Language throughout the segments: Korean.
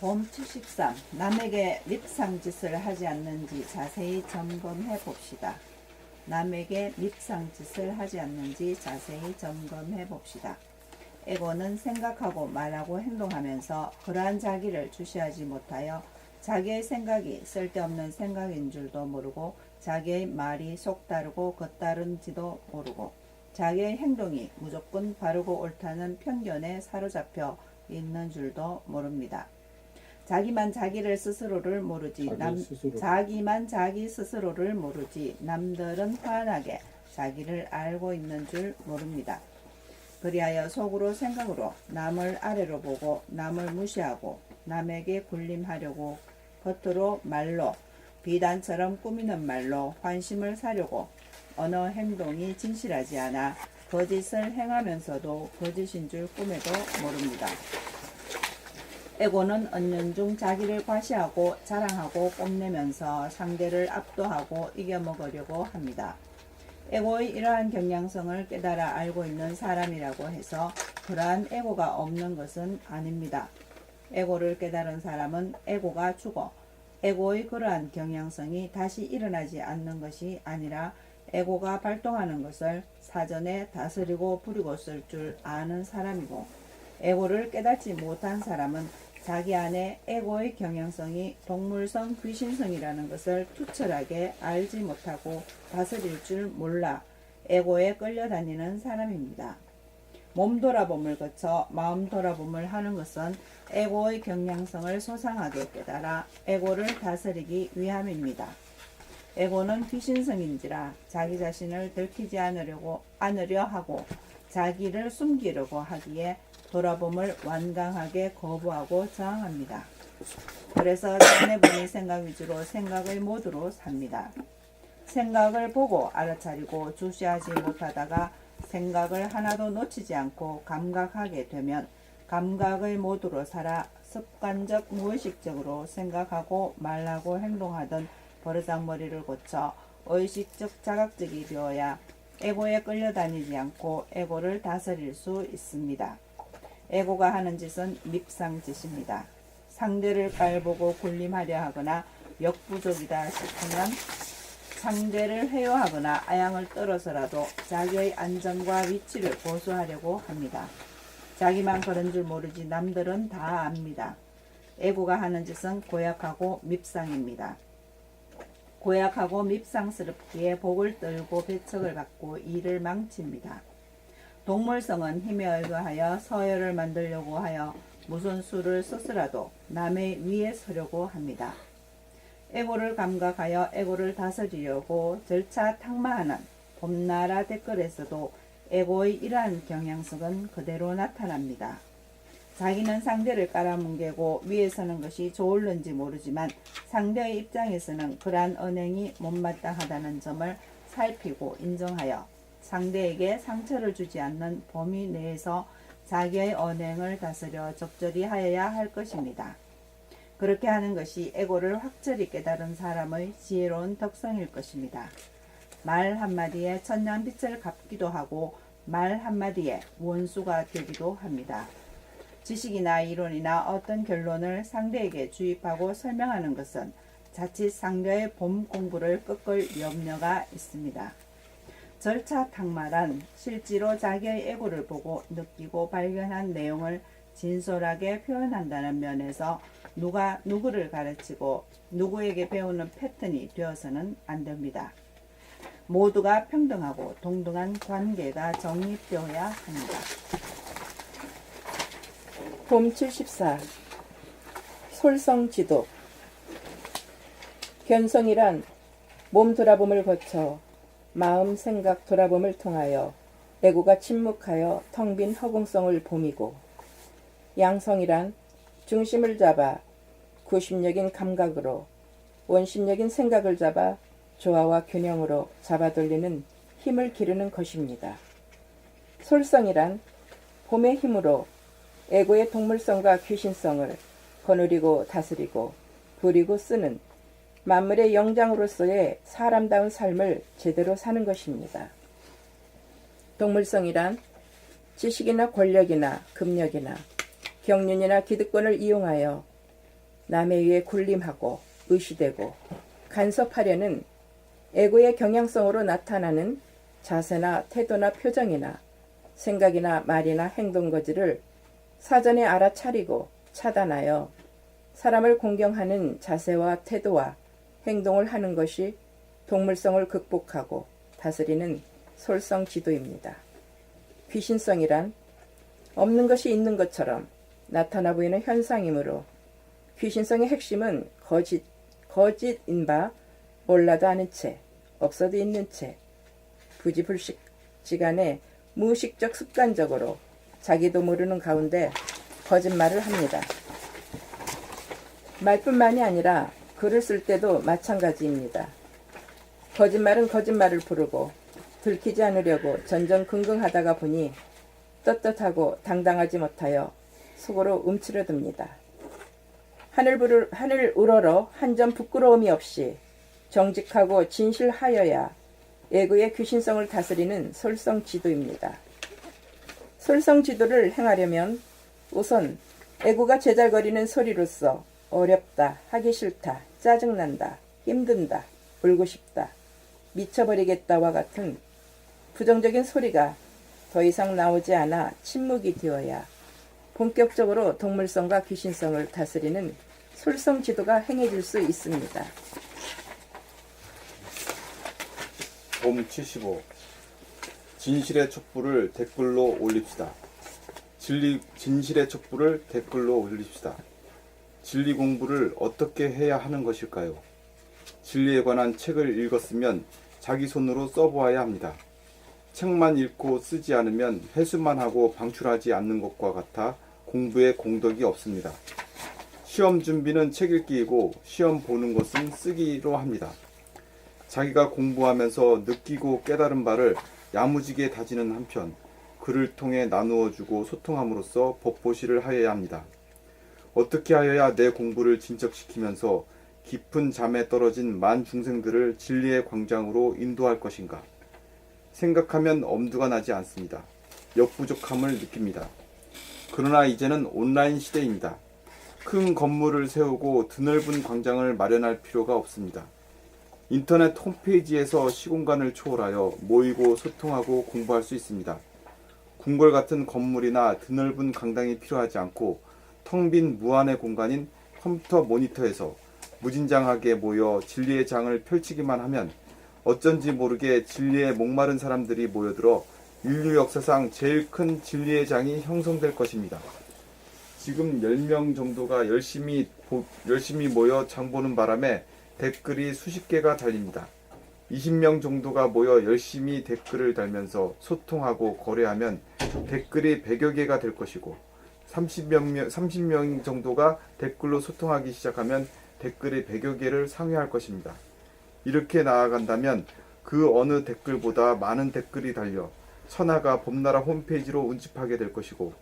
봄 73. 남에게 밉상짓을 하지 않는지 자세히 점검해 봅시다. 남에게 밉상짓을 하지 않는지 자세히 점검해 봅시다. 에고는 생각하고 말하고 행동하면서 그러한 자기를 주시하지 못하여 자기의 생각이 쓸데없는 생각인 줄도 모르고 자기의 말이 속다르고 겉다른지도 모르고 자기의 행동이 무조건 바르고 옳다는 편견에 사로잡혀 있는 줄도 모릅니다. 자기만 자기 스스로를 모르지 자기만 자기 스스로를 모르지 남들은 환하게 자기를 알고 있는 줄 모릅니다. 그리하여 속으로 생각으로 남을 아래로 보고 남을 무시하고 남에게 군림하려고 겉으로 말로 비단처럼 꾸미는 말로 환심을 사려고 어느 행동이 진실하지 않아 거짓을 행하면서도 거짓인 줄 꿈에도 모릅니다. 에고는 은연중 자기를 과시하고 자랑하고 뽐내면서 상대를 압도하고 이겨먹으려고 합니다. 에고의 이러한 경향성을 깨달아 알고 있는 사람이라고 해서 그러한 에고가 없는 것은 아닙니다. 에고를 깨달은 사람은 에고가 죽어 에고의 그러한 경향성이 다시 일어나지 않는 것이 아니라 에고가 발동하는 것을 사전에 다스리고 부리고 쓸 줄 아는 사람이고, 에고를 깨닫지 못한 사람은 자기 안에 에고의 경향성이 동물성 귀신성이라는 것을 투철하게 알지 못하고 다스릴 줄 몰라 에고에 끌려다니는 사람입니다. 몸 돌아봄을 거쳐 마음 돌아봄을 하는 것은 에고의 경향성을 소상하게 깨달아 에고를 다스리기 위함입니다. 에고는 귀신성인지라 자기 자신을 들키지 않으려 하고 자기를 숨기려고 하기에 돌아봄을 완강하게 거부하고 저항합니다. 그래서 전해보니 생각 위주로 생각의 모드로 삽니다. 생각을 보고 알아차리고 주시하지 못하다가 생각을 하나도 놓치지 않고 감각하게 되면 감각의 모드로 살아 습관적 무의식적으로 생각하고 말하고 행동하던 버르장머리를 고쳐 의식적 자각적이 되어야 에고에 끌려다니지 않고 에고를 다스릴 수 있습니다. 에고가 하는 짓은 밉상짓입니다. 상대를 깔보고 군림하려 하거나 역부족이다 싶으면 상대를 회유하거나 아양을 떨어서라도 자기의 안전과 위치를 보수하려고 합니다. 자기만 그런 줄 모르지 남들은 다 압니다. 에고가 하는 짓은 고약하고 밉상입니다. 고약하고 밉상스럽기에 복을 떨고 배척을 받고 일을 망칩니다. 동물성은 힘에 의거하여 서열을 만들려고 하여 무슨 수를 써서라도 남의 위에 서려고 합니다. 에고를 감각하여 에고를 다스리려고 절차 탁마하는 봄나라 댓글에서도 에고의 이러한 경향성은 그대로 나타납니다. 자기는 상대를 깔아뭉개고 위에 서는 것이 좋을는지 모르지만 상대의 입장에서는 그러한 언행이 못마땅하다는 점을 살피고 인정하여 상대에게 상처를 주지 않는 범위 내에서 자기의 언행을 다스려 적절히 하여야 할 것입니다. 그렇게 하는 것이 에고를 확철히 깨달은 사람의 지혜로운 덕성일 것입니다. 말 한마디에 천냥빛을 갚기도 하고 말 한마디에 원수가 되기도 합니다. 지식이나 이론이나 어떤 결론을 상대에게 주입하고 설명하는 것은 자칫 상대의 봄 공부를 꺾을 염려가 있습니다. 절차 탁마란 실제로 자기의 에고를 보고 느끼고 발견한 내용을 진솔하게 표현한다는 면에서 누가 누구를 가르치고 누구에게 배우는 패턴이 되어서는 안 됩니다. 모두가 평등하고 동등한 관계가 정립되어야 합니다. 봄 74. 솔성지독. 견성이란 몸 돌아봄을 거쳐 마음 생각 돌아봄을 통하여 에고가 침묵하여 텅 빈 허공성을 봄이고, 양성이란 중심을 잡아 구심력인 감각으로 원심력인 생각을 잡아 조화와 균형으로 잡아돌리는 힘을 기르는 것입니다. 솔성이란 봄의 힘으로 에고의 동물성과 귀신성을 거느리고 다스리고 부리고 쓰는 만물의 영장으로서의 사람다운 삶을 제대로 사는 것입니다. 동물성이란 지식이나 권력이나 금력이나 경륜이나 기득권을 이용하여 남에 의해 군림하고 의시되고 간섭하려는 에고의 경향성으로 나타나는 자세나 태도나 표정이나 생각이나 말이나 행동 거지를 사전에 알아차리고 차단하여 사람을 공경하는 자세와 태도와 행동을 하는 것이 동물성을 극복하고 다스리는 솔성 지도입니다. 귀신성이란 없는 것이 있는 것처럼 나타나 보이는 현상이므로 귀신성의 핵심은 거짓인 바 몰라도 아는 채, 없어도 있는 채, 부지불식지간에 무의식적 습관적으로 자기도 모르는 가운데 거짓말을 합니다. 말뿐만이 아니라 글을 쓸 때도 마찬가지입니다. 거짓말은 거짓말을 부르고 들키지 않으려고 전전긍긍하다가 보니 떳떳하고 당당하지 못하여 속으로 움츠러듭니다. 하늘 우러러 한 점 부끄러움이 없이 정직하고 진실하여야 애고의 귀신성을 다스리는 솔성지도입니다. 솔성지도를 행하려면 우선 애고가 제잘거리는 소리로서 어렵다, 하기 싫다, 짜증난다, 힘든다, 울고 싶다, 미쳐버리겠다와 같은 부정적인 소리가 더 이상 나오지 않아 침묵이 되어야 본격적으로 동물성과 귀신성을 다스리는 솔성지도가 행해질 수 있습니다. 봄 75. 진실의 촛불을 댓글로 올립시다. 진실의 촛불을 댓글로 올립시다. 진리 공부를 어떻게 해야 하는 것일까요? 진리에 관한 책을 읽었으면 자기 손으로 써보아야 합니다. 책만 읽고 쓰지 않으면 회수만 하고 방출하지 않는 것과 같아 공부에 공덕이 없습니다. 시험 준비는 책 읽기이고 시험 보는 것은 쓰기로 합니다. 자기가 공부하면서 느끼고 깨달은 바를 야무지게 다지는 한편 글을 통해 나누어주고 소통함으로써 법보시를 하여야 합니다. 어떻게 하여야 내 공부를 진척시키면서 깊은 잠에 떨어진 만 중생들을 진리의 광장으로 인도할 것인가? 생각하면 엄두가 나지 않습니다. 역부족함을 느낍니다. 그러나 이제는 온라인 시대입니다. 큰 건물을 세우고 드넓은 광장을 마련할 필요가 없습니다. 인터넷 홈페이지에서 시공간을 초월하여 모이고 소통하고 공부할 수 있습니다. 궁궐 같은 건물이나 드넓은 강당이 필요하지 않고 텅 빈 무한의 공간인 컴퓨터 모니터에서 무진장하게 모여 진리의 장을 펼치기만 하면 어쩐지 모르게 진리에 목마른 사람들이 모여들어 인류 역사상 제일 큰 진리의 장이 형성될 것입니다. 지금 10명 정도가 열심히 모여 장 보는 바람에 댓글이 수십 개가 달립니다. 20명 정도가 모여 열심히 댓글을 달면서 소통하고 거래하면 댓글이 100여 개가 될 것이고 30명 정도가 댓글로 소통하기 시작하면 댓글이 100여 개를 상회할 것입니다. 이렇게 나아간다면 그 어느 댓글보다 많은 댓글이 달려 천하가 봄나라 홈페이지로 운집하게 될 것이고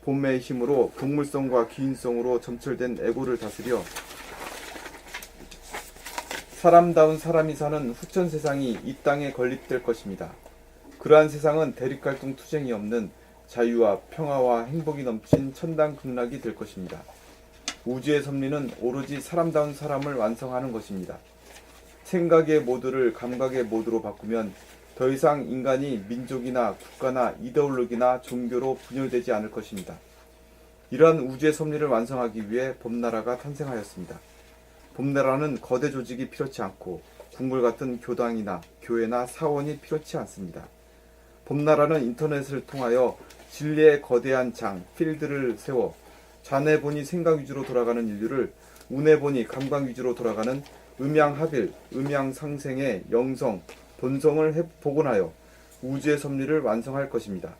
봄의 힘으로 동물성과 귀인성으로 점철된 애고를 다스려 사람다운 사람이 사는 후천 세상이 이 땅에 건립될 것입니다. 그러한 세상은 대립갈등 투쟁이 없는 자유와 평화와 행복이 넘친 천당극락이 될 것입니다. 우주의 섭리는 오로지 사람다운 사람을 완성하는 것입니다. 생각의 모드를 감각의 모드로 바꾸면 더 이상 인간이 민족이나 국가나 이데올로기나 종교로 분열되지 않을 것입니다. 이러한 우주의 섭리를 완성하기 위해 봄나라가 탄생하였습니다. 봄나라는 거대 조직이 필요치 않고 궁궐 같은 교당이나 교회나 사원이 필요치 않습니다. 봄나라는 인터넷을 통하여 진리의 거대한 장, 필드를 세워 자네 보니 생각 위주로 돌아가는 인류를 운에 보니 감각 위주로 돌아가는 음양합일, 음양상생의 영성, 본성을 복원하여 우주의 섭리를 완성할 것입니다.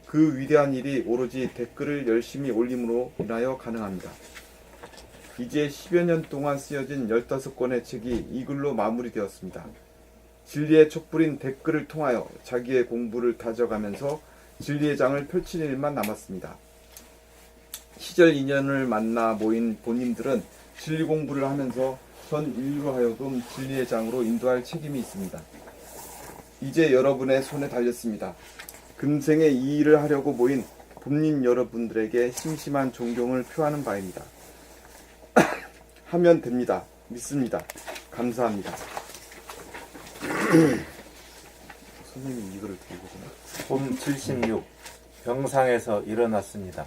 그 위대한 일이 오로지 댓글을 열심히 올림으로 인하여 가능합니다. 이제 10여 년 동안 쓰여진 15권의 책이 이 글로 마무리되었습니다. 진리의 촛불인 댓글을 통하여 자기의 공부를 다져가면서 진리의 장을 펼칠 일만 남았습니다. 시절 인연을 만나 모인 본인들은 진리 공부를 하면서 전 인류로 하여금 진리의 장으로 인도할 책임이 있습니다. 이제 여러분의 손에 달렸습니다. 금생에 이 일을 하려고 모인 봄님 여러분들에게 심심한 존경을 표하는 바입니다. 하면 됩니다. 믿습니다. 감사합니다. 선생님이 이거를 들고 계시나? 봄 76 병상에서 일어났습니다.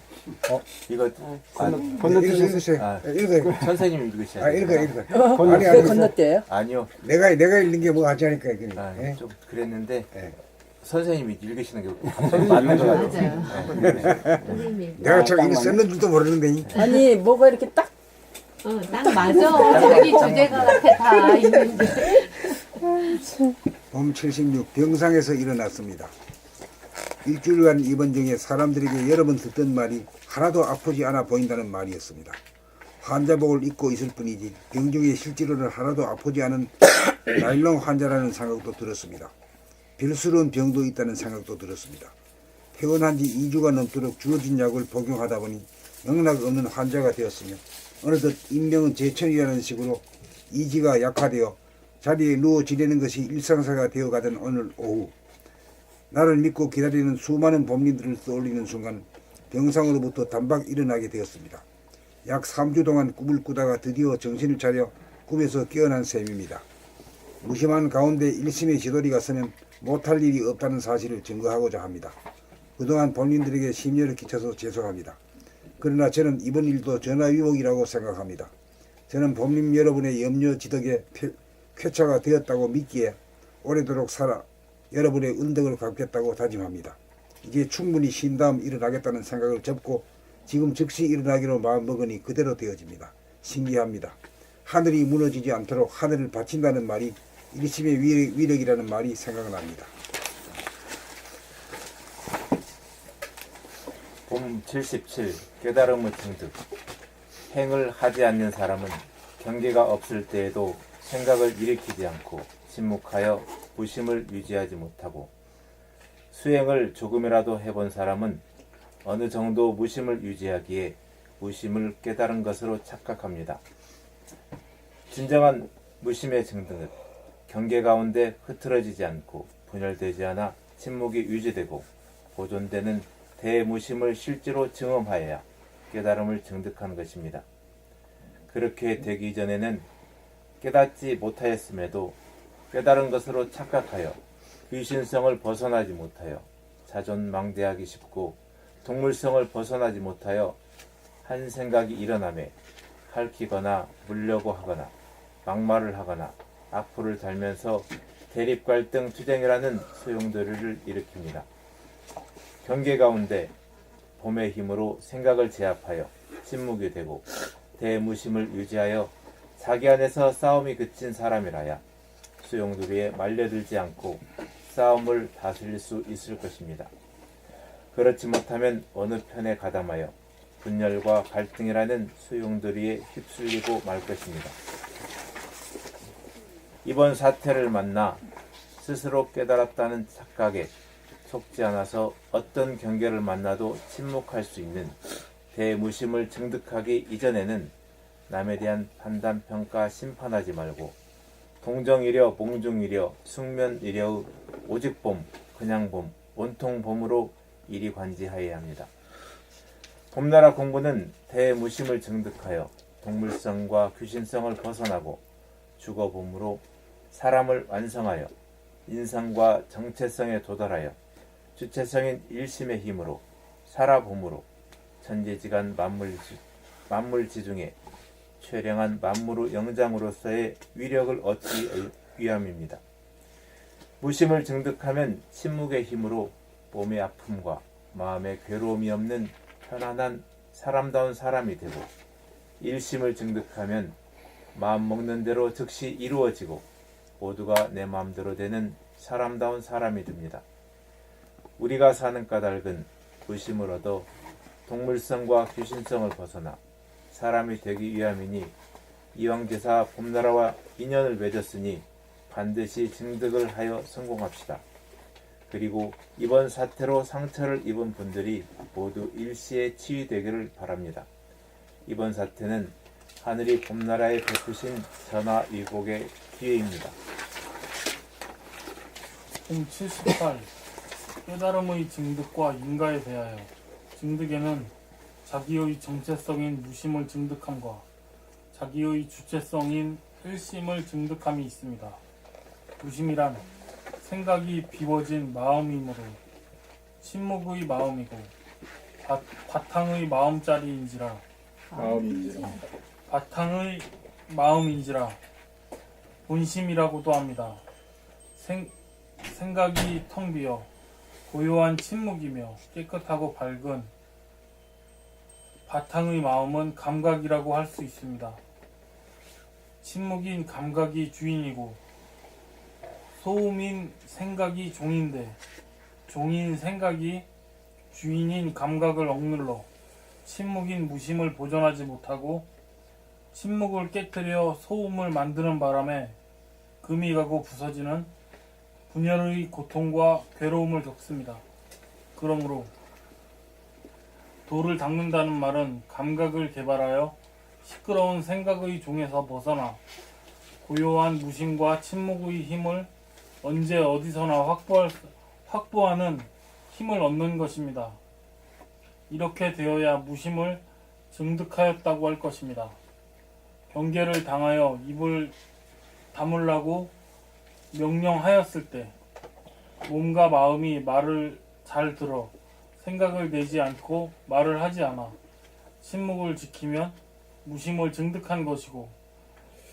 이거 읽으세요. 아. 읽어요. 선생님 읽으셔야 돼요. 읽어. 아니, 왜 아니, 건너뛰어요? 아니요. 내가 읽는 게 뭐 하지 않을까, 이게. 예? 좀 그랬는데 예. 선생님이 읽으시는 게 맞는 거 같아요. 선생님이 내가 저 이거 썼는 줄도 모르는데. 아니 뭐가 이렇게 딱 딱 맞아. 자기 주제가 앞에 다 있는데. 봄 76 병상에서 일어났습니다. 일주일간 입원 중에 사람들에게 여러 번 듣던 말이 하나도 아프지 않아 보인다는 말이었습니다. 환자복을 입고 있을 뿐이지 병 중에 실제로는 하나도 아프지 않은 나일론 환자라는 생각도 들었습니다. 빌스러운 병도 있다는 생각도 들었습니다. 퇴원한 지 2주가 넘도록 주어진 약을 복용하다 보니 영락 없는 환자가 되었으며 어느덧 인명은 제천이라는 식으로 이지가 약화되어 자리에 누워 지내는 것이 일상사가 되어가던 오늘 오후 나를 믿고 기다리는 수많은 범인들을 떠올리는 순간 병상으로부터 단박 일어나게 되었습니다. 약 3주 동안 꿈을 꾸다가 드디어 정신을 차려 꿈에서 깨어난 셈입니다. 무심한 가운데 일심의 지도리가 서면 못할 일이 없다는 사실을 증거하고자 합니다. 그동안 본인들에게 심려를 끼쳐서 죄송합니다. 그러나 저는 이번 일도 전화위복이라고 생각합니다. 저는 범님 여러분의 염려 지덕에 쾌차가 되었다고 믿기에 오래도록 살아 여러분의 은덕을 갚겠다고 다짐합니다. 이제 충분히 쉰 다음 일어나겠다는 생각을 접고 지금 즉시 일어나기로 마음먹으니 그대로 되어집니다. 신기합니다. 하늘이 무너지지 않도록 하늘을 바친다는 말이 일심의 위력이라는 말이 생각납니다. 봄 77 깨달음의 증득. 행을 하지 않는 사람은 경계가 없을 때에도 생각을 일으키지 않고 침묵하여 무심을 유지하지 못하고 수행을 조금이라도 해본 사람은 어느 정도 무심을 유지하기에 무심을 깨달은 것으로 착각합니다. 진정한 무심의 증득은 경계 가운데 흐트러지지 않고 분열되지 않아 침묵이 유지되고 보존되는 대무심을 실제로 증험하여야 깨달음을 증득하는 것입니다. 그렇게 되기 전에는 깨닫지 못하였음에도 깨달은 것으로 착각하여 귀신성을 벗어나지 못하여 자존망대하기 쉽고 동물성을 벗어나지 못하여 한 생각이 일어나매 할퀴거나 물려고 하거나 막말을 하거나 악플을 달면서 대립갈등 투쟁이라는 소용돌이를 일으킵니다. 경계 가운데 봄의 힘으로 생각을 제압하여 침묵이 되고 대무심을 유지하여 자기 안에서 싸움이 그친 사람이라야 소용돌이에 말려들지 않고 싸움을 다스릴 수 있을 것입니다. 그렇지 못하면 어느 편에 가담하여 분열과 갈등이라는 소용돌이에 휩쓸리고 말 것입니다. 이번 사태를 만나 스스로 깨달았다는 착각에 속지 않아서 어떤 경계를 만나도 침묵할 수 있는 대무심을 증득하기 이전에는 남에 대한 판단, 평가, 심판하지 말고 동정이려, 몽중이려, 숙면이려의 오직 봄, 그냥 봄, 온통 봄으로 이리 관지하여야 합니다. 봄나라 공부는 대무심을 증득하여 동물성과 귀신성을 벗어나고 주거봄으로 사람을 완성하여 인성과 정체성에 도달하여 주체성인 일심의 힘으로 살아봄으로 천지지간 만물지중에 최량한 만물의 영장으로서의 위력을 얻기 위함입니다. 무심을 증득하면 침묵의 힘으로 몸의 아픔과 마음의 괴로움이 없는 편안한 사람다운 사람이 되고 일심을 증득하면 마음 먹는 대로 즉시 이루어지고 모두가 내 마음대로 되는 사람다운 사람이 됩니다. 우리가 사는 까닭은 무심을 얻어 동물성과 귀신성을 벗어나 사람이 되기 위함이니 이왕제사 봄나라와 인연을 맺었으니 반드시 증득을 하여 성공합시다. 그리고 이번 사태로 상처를 입은 분들이 모두 일시에 치유되기를 바랍니다. 이번 사태는 하늘이 봄나라에 베푸신 전화위복의 기회입니다. 봄 78 깨달음의 증득과 인가에 대하여 증득에는 자기의 정체성인 무심을 증득함과 자기의 주체성인 일심을 증득함이 있습니다. 무심이란 생각이 비워진 마음이므로 침묵의 마음이고 바탕의 마음자리인지라 바탕의 마음인지라 본심이라고도 합니다. 생각이 텅 비어 고요한 침묵이며 깨끗하고 밝은 바탕의 마음은 감각이라고 할 수 있습니다. 침묵인 감각이 주인이고 소음인 생각이 종인데 종인 생각이 주인인 감각을 억눌러 침묵인 무심을 보존하지 못하고 침묵을 깨뜨려 소음을 만드는 바람에 금이 가고 부서지는 분열의 고통과 괴로움을 겪습니다. 그러므로 돌을 닦는다는 말은 감각을 개발하여 시끄러운 생각의 종에서 벗어나 고요한 무심과 침묵의 힘을 언제 어디서나 확보하는 힘을 얻는 것입니다. 이렇게 되어야 무심을 증득하였다고 할 것입니다. 경계를 당하여 입을 다물라고 명령하였을 때 몸과 마음이 말을 잘 들어 생각을 내지 않고 말을 하지 않아 침묵을 지키면 무심을 증득한 것이고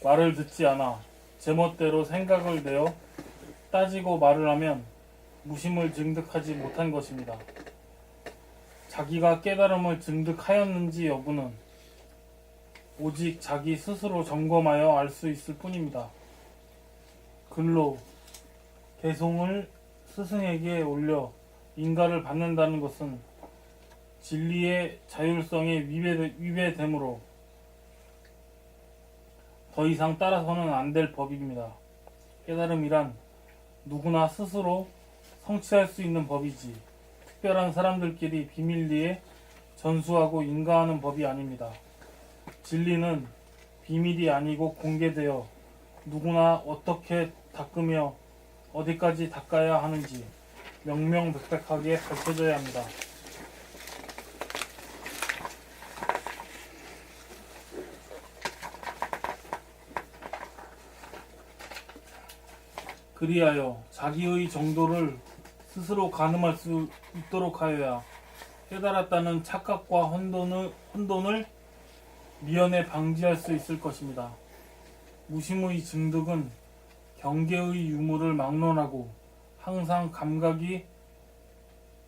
말을 듣지 않아 제멋대로 생각을 내어 따지고 말을 하면 무심을 증득하지 못한 것입니다. 자기가 깨달음을 증득하였는지 여부는 오직 자기 스스로 점검하여 알 수 있을 뿐입니다. 글로 개송을 스승에게 올려 인가를 받는다는 것은 진리의 자율성에 위배되므로 더 이상 따라서는 안 될 법입니다. 깨달음이란 누구나 스스로 성취할 수 있는 법이지 특별한 사람들끼리 비밀리에 전수하고 인가하는 법이 아닙니다. 진리는 비밀이 아니고 공개되어 누구나 어떻게 닦으며 어디까지 닦아야 하는지 명명백백하게 밝혀져야 합니다. 그리하여 자기의 정도를 스스로 가늠할 수 있도록 하여야 깨달았다는 착각과 혼돈을 미연에 방지할 수 있을 것입니다. 무심의 증득은 경계의 유무를 막론하고 항상 감각이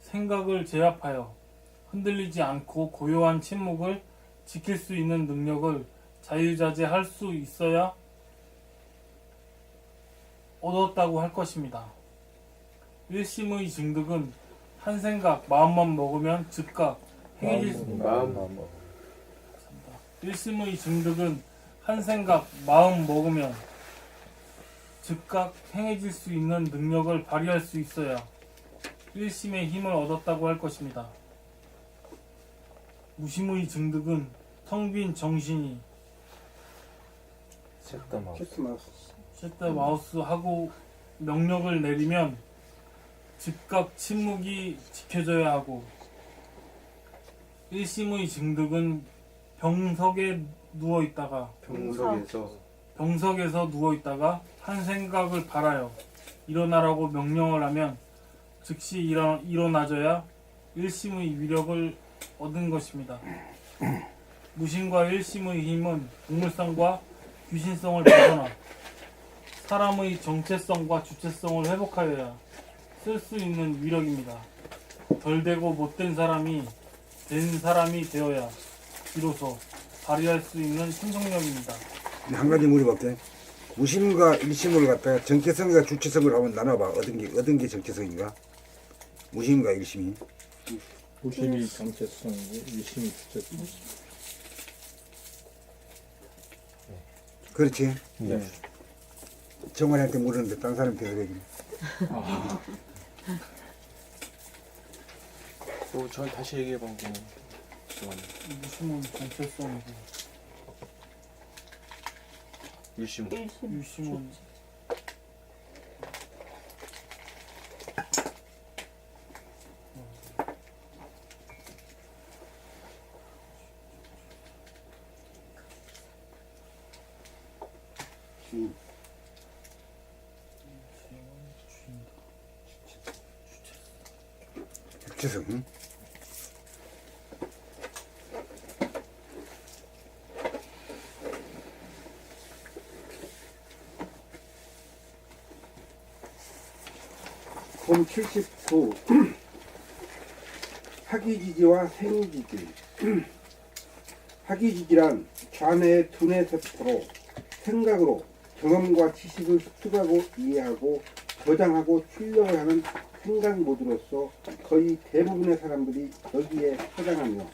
생각을 제압하여 흔들리지 않고 고요한 침묵을 지킬 수 있는 능력을 자유자재할 수 있어야 얻었다고 할 것입니다. 일심의 증득은 한 생각, 마음만 먹으면 즉각 행해질 수 일심의 증득은 한 생각, 마음 먹으면 즉각 행해질 수 있는 능력을 발휘할 수 있어야 일심의 힘을 얻었다고 할 것입니다. 무심의 증득은 텅 빈 정신이 셋더 마우스 하고 명령을 내리면 즉각 침묵이 지켜져야 하고 일심의 증득은 병석에 누워있다가 한 생각을 바라여 일어나라고 명령을 하면 즉시 일어나져야 일심의 위력을 얻은 것입니다. 무심과 일심의 힘은 동물성과 귀신성을 벗어나 사람의 정체성과 주체성을 회복하여야 쓸 수 있는 위력입니다. 덜되고 못된 사람이 된 사람이 되어야 비로소 발휘할 수 있는 충성력입니다. 한 가지 물어볼게. 무심과 일심을 갖다가 정체성과 주체성을 한번 나눠봐. 얻은 게 정체성인가? 무심과 일심이. 무심이 정체성이고 일심이 주체성. 그렇지. 네. 정원한테 물었는데 딴 사람 대답해주네. 저 다시 얘기해봐. 무심은 정체성이고 일심. 유심은 주체성. 본 79. 학이지지와 생이지지. 학이지지란 좌뇌의 두뇌 세포로 생각으로 경험과 지식을 습득하고 이해하고 저장하고 출력을 하는 생각 모드로서 거의 대부분의 사람들이 여기에 해당하며,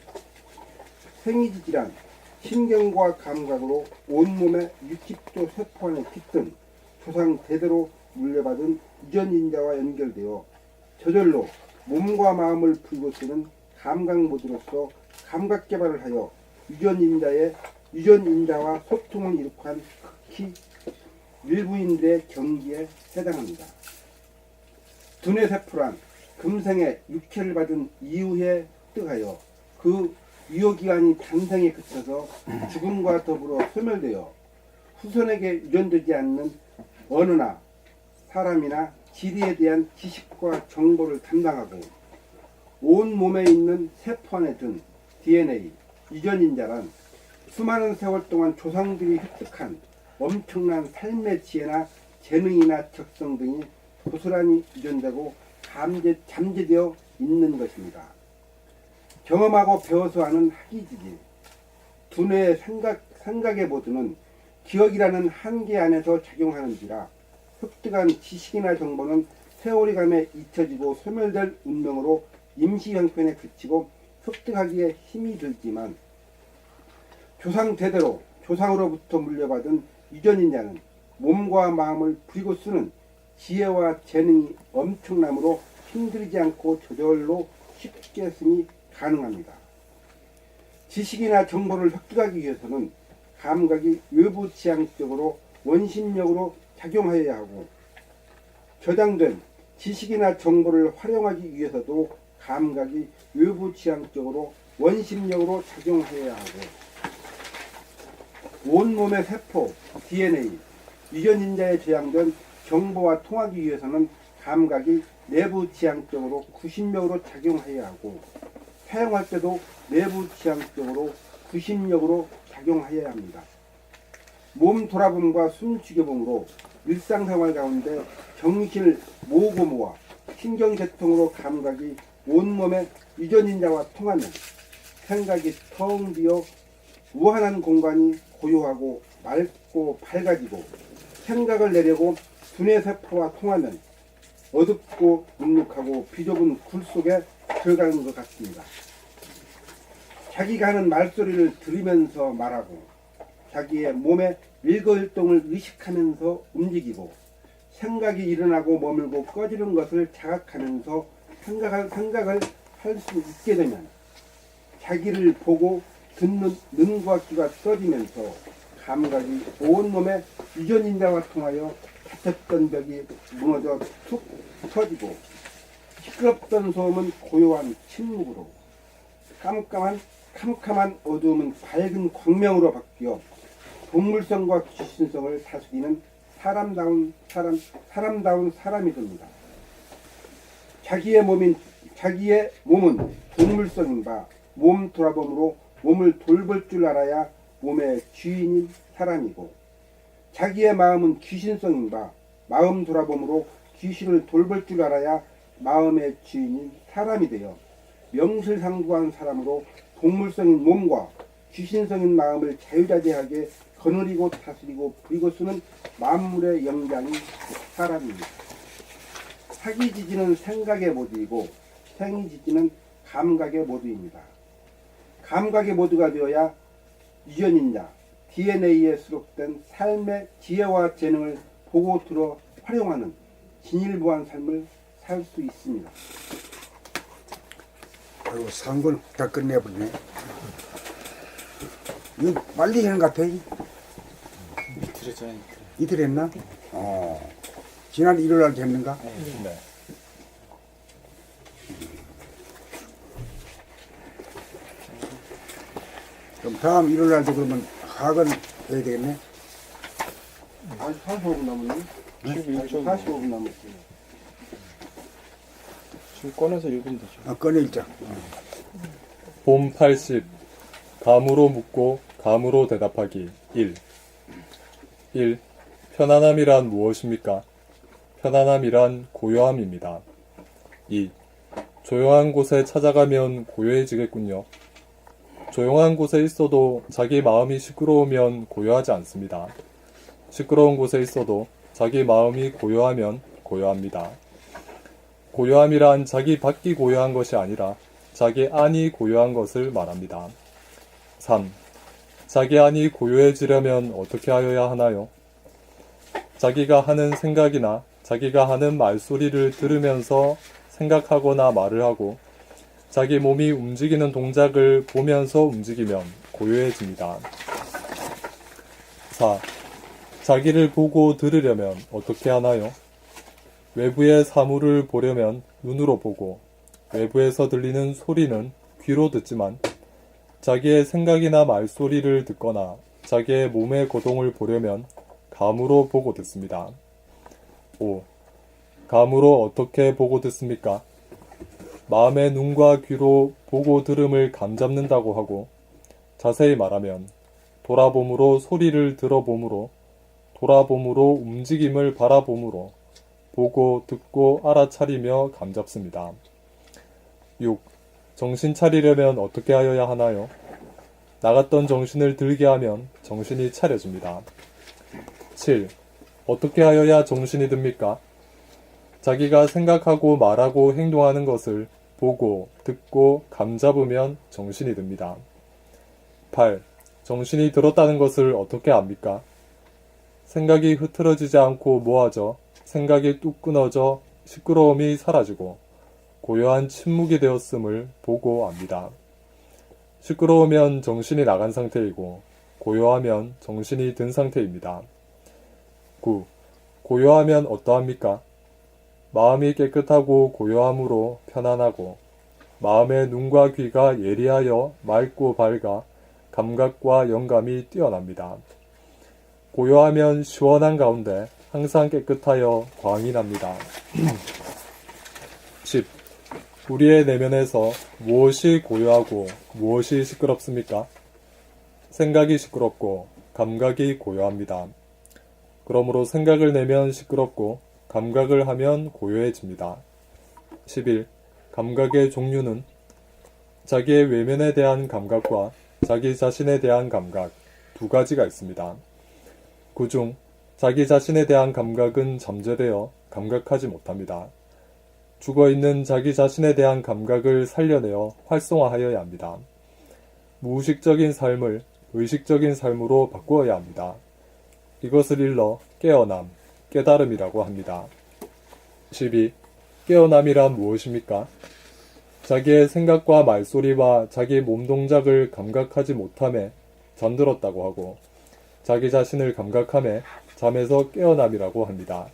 생이지지란 신경과 감각으로 온몸의 60조 세포 안에 깃든 조상 대대로 물려받은 유전인자와 연결되어 저절로 몸과 마음을 풀고 쓰는 감각 모드로서 감각 개발을 하여 유전인자와 소통을 이룩한 극히 일부인들의 경지에 해당합니다. 두뇌세포란 금생에 육체를 받은 이후에 획득하여 그 유효기간이 단생에 그쳐서 죽음과 더불어 소멸되어 후손에게 유전되지 않는 언어나 사람이나 지리에 대한 지식과 정보를 담당하고, 온 몸에 있는 세포 안에 든 DNA, 유전인자란 수많은 세월 동안 조상들이 획득한 엄청난 삶의 지혜나 재능이나 적성 등이 고스란히 유전되고 잠재되어 있는 것입니다. 경험하고 배워서 하는 학이지지, 두뇌의 생각의 모드는 기억이라는 한계 안에서 작용하는지라 획득한 지식이나 정보는 세월이 가며 잊혀지고 소멸될 운명으로 임시 형편에 그치고 획득하기에 힘이 들지만, 조상 대대로 조상으로부터 물려받은 유전인자는 몸과 마음을 부리고 쓰는 지혜와 재능이 엄청나므로 힘들지 않고 저절로 쉽게 쓰니 가능합니다. 지식이나 정보를 획득하기 위해서는 감각이 외부 지향적으로 원심력으로 작용하여야 하고, 저장된 지식이나 정보를 활용하기 위해서도 감각이 외부 지향적으로 원심력으로 작용하여야 하고, 온몸의 세포, DNA, 유전인자에 저장된 정보와 통하기 위해서는 감각이 내부 지향적으로 구심력으로 작용해야 하고, 사용할 때도 내부 지향적으로 구심력으로 작용해야 합니다. 몸 돌아봄과 숨 죽여봄으로 일상생활 가운데 정신을 모으고 모아 신경계통으로 감각이 온몸의 유전인자와 통하면 생각이 텅 비어 무한한 공간이 고요하고 맑고 밝아지고, 생각을 내려고 두뇌세포와 통하면 어둡고 눅눅하고 비좁은 굴 속에 들어가는 것 같습니다. 자기가 하는 말소리를 들으면서 말하고, 자기의 몸의 일거일동을 의식하면서 움직이고, 생각이 일어나고 머물고 꺼지는 것을 자각하면서 생각을 할 수 있게 되면 자기를 보고 듣는 눈과 귀가 떠지면서 감각이 온몸에 유전인자와 통하여 닫혔던 벽이 무너져 툭 터지고, 시끄럽던 소음은 고요한 침묵으로, 캄캄한 어두움은 밝은 광명으로 바뀌어 동물성과 귀신성을 다스리는 사람다운 사람이 됩니다. 자기의 몸은 동물성인 바 몸 돌아봄으로 몸을 돌볼 줄 알아야 몸의 주인인 사람이고, 자기의 마음은 귀신성인 바 마음 돌아봄으로 귀신을 돌볼 줄 알아야 마음의 주인인 사람이 되어 명실상부한 사람으로 동물성인 몸과 귀신성인 마음을 자유자재하게 거느리고 다스리고 부리고 쓰는 만물의 영장이 사람입니다. 학이지지는 생각의 모드이고 생이지지는 감각의 모드입니다. 감각의 모드가 되어야 유전인자, DNA에 수록된 삶의 지혜와 재능을 보고 들어 활용하는 진일보한 삶을 살 수 있습니다. 아이고, 상걸 다 끝내버리네. 이거 빨리 하는 것 같아. 이틀 했잖아요. 이틀 했나? 지난 일요일 날 했는가? 네. 그럼 다음 일요일 날도 그러면 학원 해야 되겠네? 아직 45분 남았네. 45분 남았어. 지금 꺼내서 읽으면 되죠. 아, 꺼내 읽자. 봄 80. 감으로 묻고 감으로 대답하기 1. 1. 편안함이란 무엇입니까? 편안함이란 고요함입니다. 2. 조용한 곳에 찾아가면 고요해지겠군요. 조용한 곳에 있어도 자기 마음이 시끄러우면 고요하지 않습니다. 시끄러운 곳에 있어도 자기 마음이 고요하면 고요합니다. 고요함이란 자기 밖이 고요한 것이 아니라 자기 안이 고요한 것을 말합니다. 3. 자기 안이 고요해지려면 어떻게 하여야 하나요? 자기가 하는 생각이나 자기가 하는 말소리를 들으면서 생각하거나 말을 하고 자기 몸이 움직이는 동작을 보면서 움직이면 고요해집니다. 4. 자기를 보고 들으려면 어떻게 하나요? 외부의 사물을 보려면 눈으로 보고 외부에서 들리는 소리는 귀로 듣지만 자기의 생각이나 말소리를 듣거나 자기의 몸의 거동을 보려면 감으로 보고 듣습니다. 5. 감으로 어떻게 보고 듣습니까? 마음의 눈과 귀로 보고 들음을 감잡는다고 하고 자세히 말하면 돌아봄으로 소리를 들어봄으로 돌아봄으로 움직임을 바라봄으로 보고 듣고 알아차리며 감잡습니다. 6. 정신 차리려면 어떻게 하여야 하나요? 나갔던 정신을 들게 하면 정신이 차려집니다. 7. 어떻게 하여야 정신이 듭니까? 자기가 생각하고 말하고 행동하는 것을 보고 듣고 감잡으면 정신이 듭니다. 8. 정신이 들었다는 것을 어떻게 압니까? 생각이 흐트러지지 않고 모아져 생각이 뚝 끊어져 시끄러움이 사라지고 고요한 침묵이 되었음을 보고 압니다. 시끄러우면 정신이 나간 상태이고 고요하면 정신이 든 상태입니다. 9. 고요하면 어떠합니까? 마음이 깨끗하고 고요함으로 편안하고 마음의 눈과 귀가 예리하여 맑고 밝아 감각과 영감이 뛰어납니다. 고요하면 시원한 가운데 항상 깨끗하여 광이 납니다. 10. 우리의 내면에서 무엇이 고요하고 무엇이 시끄럽습니까? 생각이 시끄럽고 감각이 고요합니다. 그러므로 생각을 내면 시끄럽고 감각을 하면 고요해집니다. 11. 감각의 종류는 자기의 외면에 대한 감각과 자기 자신에 대한 감각 두 가지가 있습니다. 그중 자기 자신에 대한 감각은 잠재되어 감각하지 못합니다. 죽어있는 자기 자신에 대한 감각을 살려내어 활성화하여야 합니다. 무의식적인 삶을 의식적인 삶으로 바꾸어야 합니다. 이것을 일러 깨어남, 깨달음이라고 합니다. 12. 깨어남이란 무엇입니까? 자기의 생각과 말소리와 자기 몸 동작을 감각하지 못함에 잠들었다고 하고 자기 자신을 감각함에 잠에서 깨어남이라고 합니다.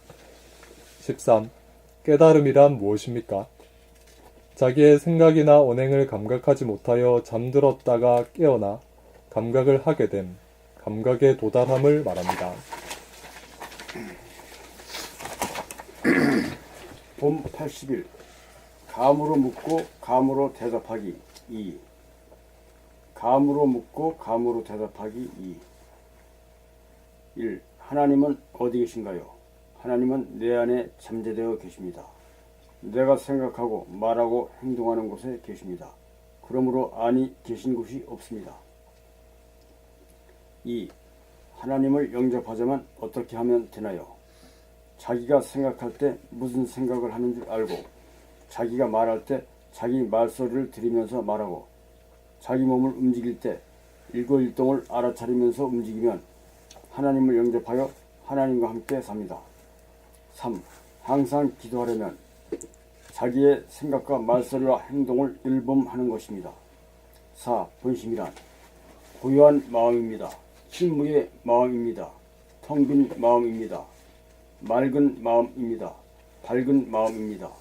13. 깨달음이란 무엇입니까? 자기의 생각이나 언행을 감각하지 못하여 잠들었다가 깨어나 감각을 하게 됨, 감각에 도달함을 말합니다. 봄 80일. 감으로 묻고 감으로 대답하기 2. 감으로 묻고 감으로 대답하기 2. 1. 하나님은 어디 계신가요? 하나님은 내 안에 잠재되어 계십니다. 내가 생각하고 말하고 행동하는 곳에 계십니다. 그러므로 안이 계신 곳이 없습니다. 2. 하나님을 영접하자면 어떻게 하면 되나요? 자기가 생각할 때 무슨 생각을 하는 줄 알고 자기가 말할 때 자기 말소리를 들으면서 말하고 자기 몸을 움직일 때 일거일동을 알아차리면서 움직이면 하나님을 영접하여 하나님과 함께 삽니다. 3. 항상 기도하려면 자기의 생각과 말소리와 행동을 율범하는 것입니다. 4. 본심이란 고요한 마음입니다. 침묵의 마음입니다. 텅 빈 마음입니다. 맑은 마음입니다. 밝은 마음입니다.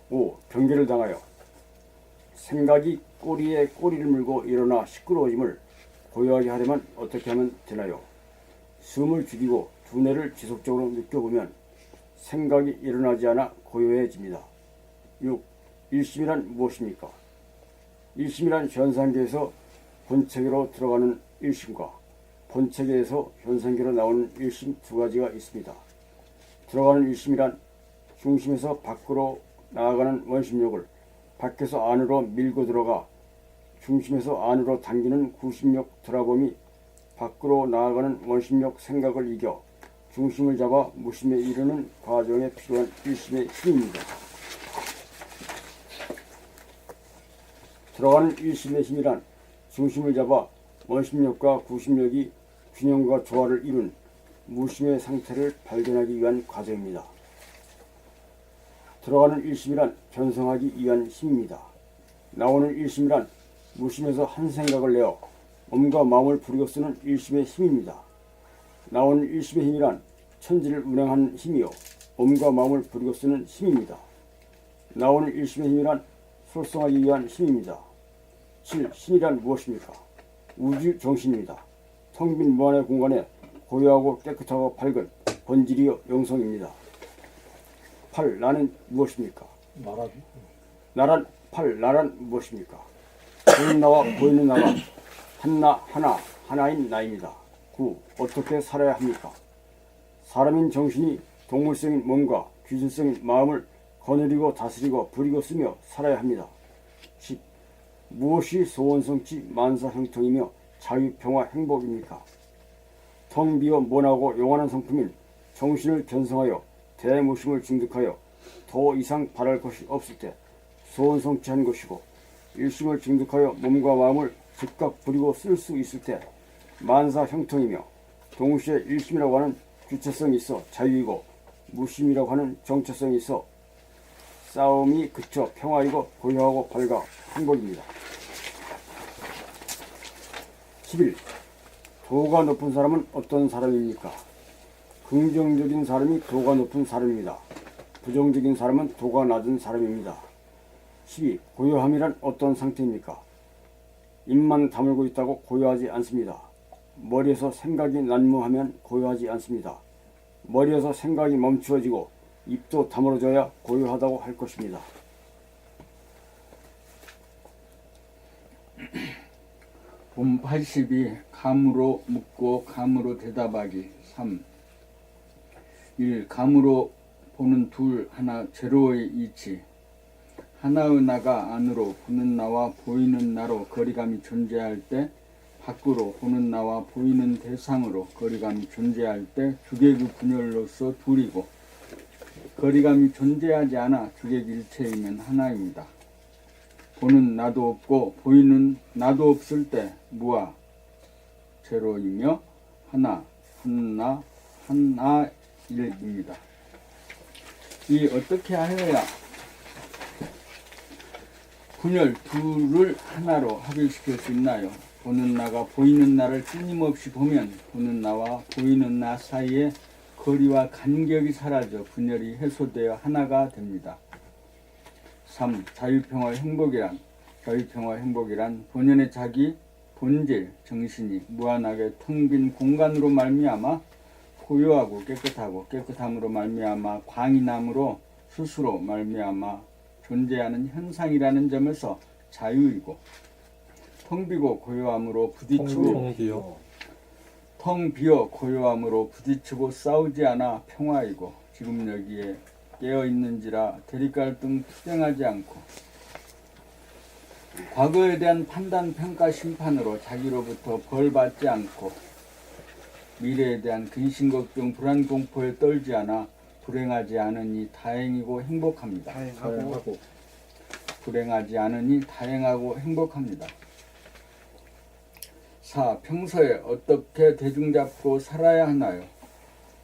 5. 경계를 당하여 생각이 꼬리에 꼬리를 물고 일어나 시끄러워짐을 고요하게 하려면 어떻게 하면 되나요? 숨을 죽이고 두뇌를 지속적으로 느껴보면 생각이 일어나지 않아 고요해집니다. 6. 일심이란 무엇입니까? 일심이란 현상계에서 본체계로 들어가는 일심과 본체계에서 현상계로 나오는 일심 두 가지가 있습니다. 들어가는 일심이란 중심에서 밖으로 나아가는 원심력을 밖에서 안으로 밀고 들어가 중심에서 안으로 당기는 구심력 드라범이 밖으로 나아가는 원심력 생각을 이겨 중심을 잡아 무심에 이르는 과정에 필요한 일심의 힘입니다. 들어가는 일심의 힘이란 중심을 잡아 원심력과 구심력이 균형과 조화를 이룬 무심의 상태를 발견하기 위한 과정입니다. 들어가는 일심이란 견성하기 위한 힘입니다. 나오는 일심이란 무심에서 한 생각을 내어 몸과 마음을 부리고 쓰는 일심의 힘입니다. 나오는 일심의 힘이란 천지를 운행하는 힘이요 몸과 마음을 부리고 쓰는 힘입니다. 나오는 일심의 힘이란 솔성하기 위한 힘입니다. 7. 신이란 무엇입니까? 우주 정신입니다. 텅 빈 무한의 공간에 고요하고 깨끗하고 밝은 본질이요 영성입니다. 8. 나는 무엇입니까? 나란 무엇입니까? 보이는 나와 보이는 나가 하나인 나입니다. 9. 어떻게 살아야 합니까? 사람인 정신이 동물성인 몸과 귀신성인 마음을 거느리고 다스리고 부리고 쓰며 살아야 합니다. 10. 무엇이 소원성취 만사형통이며 자유평화 행복입니까? 텅 비어 모나고 영원한 성품인 정신을 견성하여 대무심을 증득하여 더 이상 바랄 것이 없을 때 소원성취한 것이고 일심을 증득하여 몸과 마음을 즉각 부리고 쓸 수 있을 때 만사형통이며 동시에 일심이라고 하는 주체성이 있어 자유이고 무심이라고 하는 정체성이 있어 싸움이 그쳐 평화이고 고요하고 밝아 행복입니다. 11. 도가 높은 사람은 어떤 사람입니까? 긍정적인 사람이 도가 높은 사람입니다. 부정적인 사람은 도가 낮은 사람입니다. 12. 고요함이란 어떤 상태입니까? 입만 다물고 있다고 고요하지 않습니다. 머리에서 생각이 난무하면 고요하지 않습니다. 머리에서 생각이 멈추어지고 입도 다물어져야 고요하다고 할 것입니다. 본 82. 감으로 묻고 감으로 대답하기. 3. 1. 감으로 보는 둘 하나 제로의 이치. 하나의 나가 안으로 보는 나와 보이는 나로 거리감이 존재할 때, 밖으로 보는 나와 보이는 대상으로 거리감이 존재할 때 주객의 분열로서 둘이고, 거리감이 존재하지 않아 주객일체이면 하나입니다. 보는 나도 없고 보이는 나도 없을 때 무아 제로이며 하나일입니다. 이 어떻게 하여야 분열 둘을 하나로 합일시킬 수 있나요? 보는 나가 보이는 나를 끊임없이 보면 보는 나와 보이는 나 사이에 거리와 간격이 사라져 분열이 해소되어 하나가 됩니다. 3. 자유평화 행복이란 본연의 자기 본질 정신이 무한하게 텅 빈 공간으로 말미암아 고요하고 깨끗하고 깨끗함으로 말미암아 광이 남으로 스스로 말미암아 존재하는 현상이라는 점에서 자유이고, 텅 비고 고요함으로 부딪히고 텅 비어 고요함으로 부딪히고 싸우지 않아 평화이고, 지금 여기에 깨어있는지라 대립갈등 투쟁하지 않고, 과거에 대한 판단, 평가, 심판으로 자기로부터 벌받지 않고, 미래에 대한 근심, 걱정, 불안, 공포에 떨지 않아 불행하지 않으니 다행이고 행복합니다. 불행하지 않으니 다행하고 행복합니다. 4. 평소에 어떻게 대중잡고 살아야 하나요?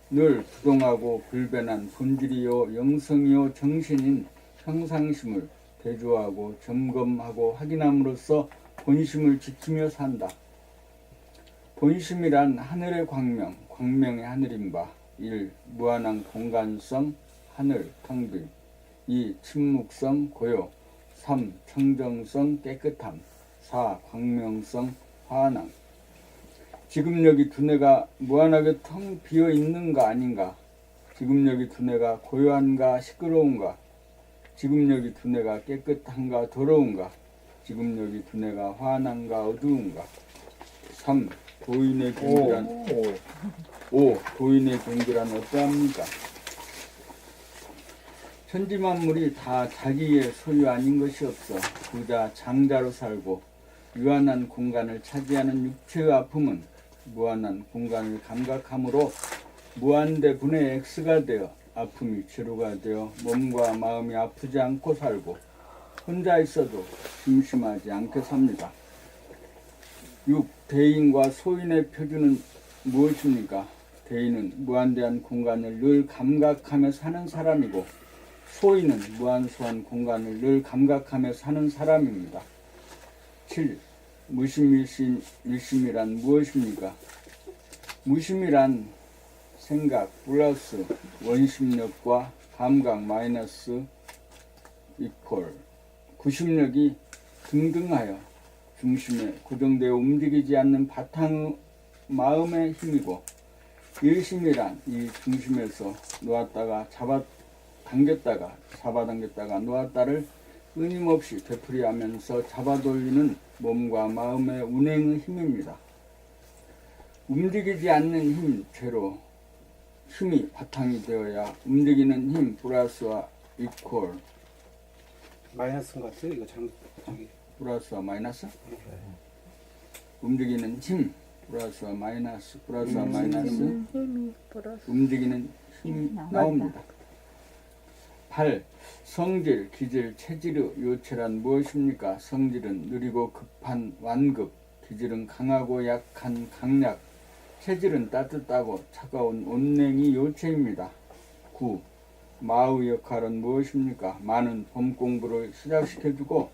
늘 부동하고 불변한 본질이요 영성이요 정신인 평상심을 대조하고 점검하고 확인함으로써 본심을 지키며 산다. 본심이란 하늘의 광명, 광명의 하늘인 바. 1. 무한한 공간성, 하늘, 텅빈. 2. 침묵성, 고요. 3. 청정성, 깨끗함. 4. 광명성, 화남. 지금 여기 두뇌가 무한하게 텅 비어 있는가 아닌가? 지금 여기 두뇌가 고요한가 시끄러운가? 지금 여기 두뇌가 깨끗한가 더러운가? 지금 여기 두뇌가 환한가 어두운가? 3. 도인의 경기란 5. 도인의 경기란 어떠합니까? 천지 만물이 다 자기의 소유 아닌 것이 없어 부자 장자로 살고 유한한 공간을 차지하는 육체의 아픔은 무한한 공간을 감각함으로 무한대분의 X가 되어 아픔이 제로가 되어 몸과 마음이 아프지 않고 살고 혼자 있어도 심심하지 않게 삽니다. 6. 대인과 소인의 표준은 무엇입니까? 대인은 무한대한 공간을 늘 감각하며 사는 사람이고 소인은 무한소한 공간을 늘 감각하며 사는 사람입니다. 7. 무심이란 무엇입니까? 무심이란 생각 플러스 원심력과 감각 마이너스 이퀄 구심력이 등등하여 중심에 고정되어 움직이지 않는 바탕 마음의 힘이고 일심이란 이 중심에서 놓았다가 잡아당겼다가 놓았다를 끊임없이 되풀이하면서 잡아돌리는 몸과 마음의 운행의 힘입니다. 움직이지 않는 힘 제로 힘이 바탕이 되어야 움직이는 힘 플러스와 이퀄 마이너스인 것 같아요. 이거 저기 플러스와 마이너스 움직이는 힘 플러스와 마이너스 플러스와 마이너스 움직이는 힘이 나옵니다. 8. 성질, 기질, 체질의 요체란 무엇입니까? 성질은 느리고 급한 완급, 기질은 강하고 약한 강약, 체질은 따뜻하고 차가운 온냉이 요체입니다. 9. 마의 역할은 무엇입니까? 마는 봄 공부를 시작시켜주고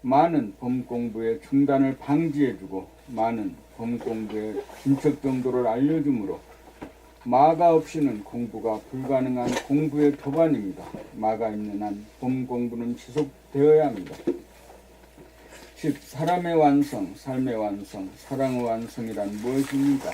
마는 봄 공부의 중단을 방지해주고 마는 봄 공부의 진척 정도를 알려주므로 마가 없이는 공부가 불가능한 공부의 도반입니다. 마가 있는 한 봄 공부는 지속되어야 합니다. 10. 사람의 완성, 삶의 완성, 사랑의 완성이란 무엇입니까?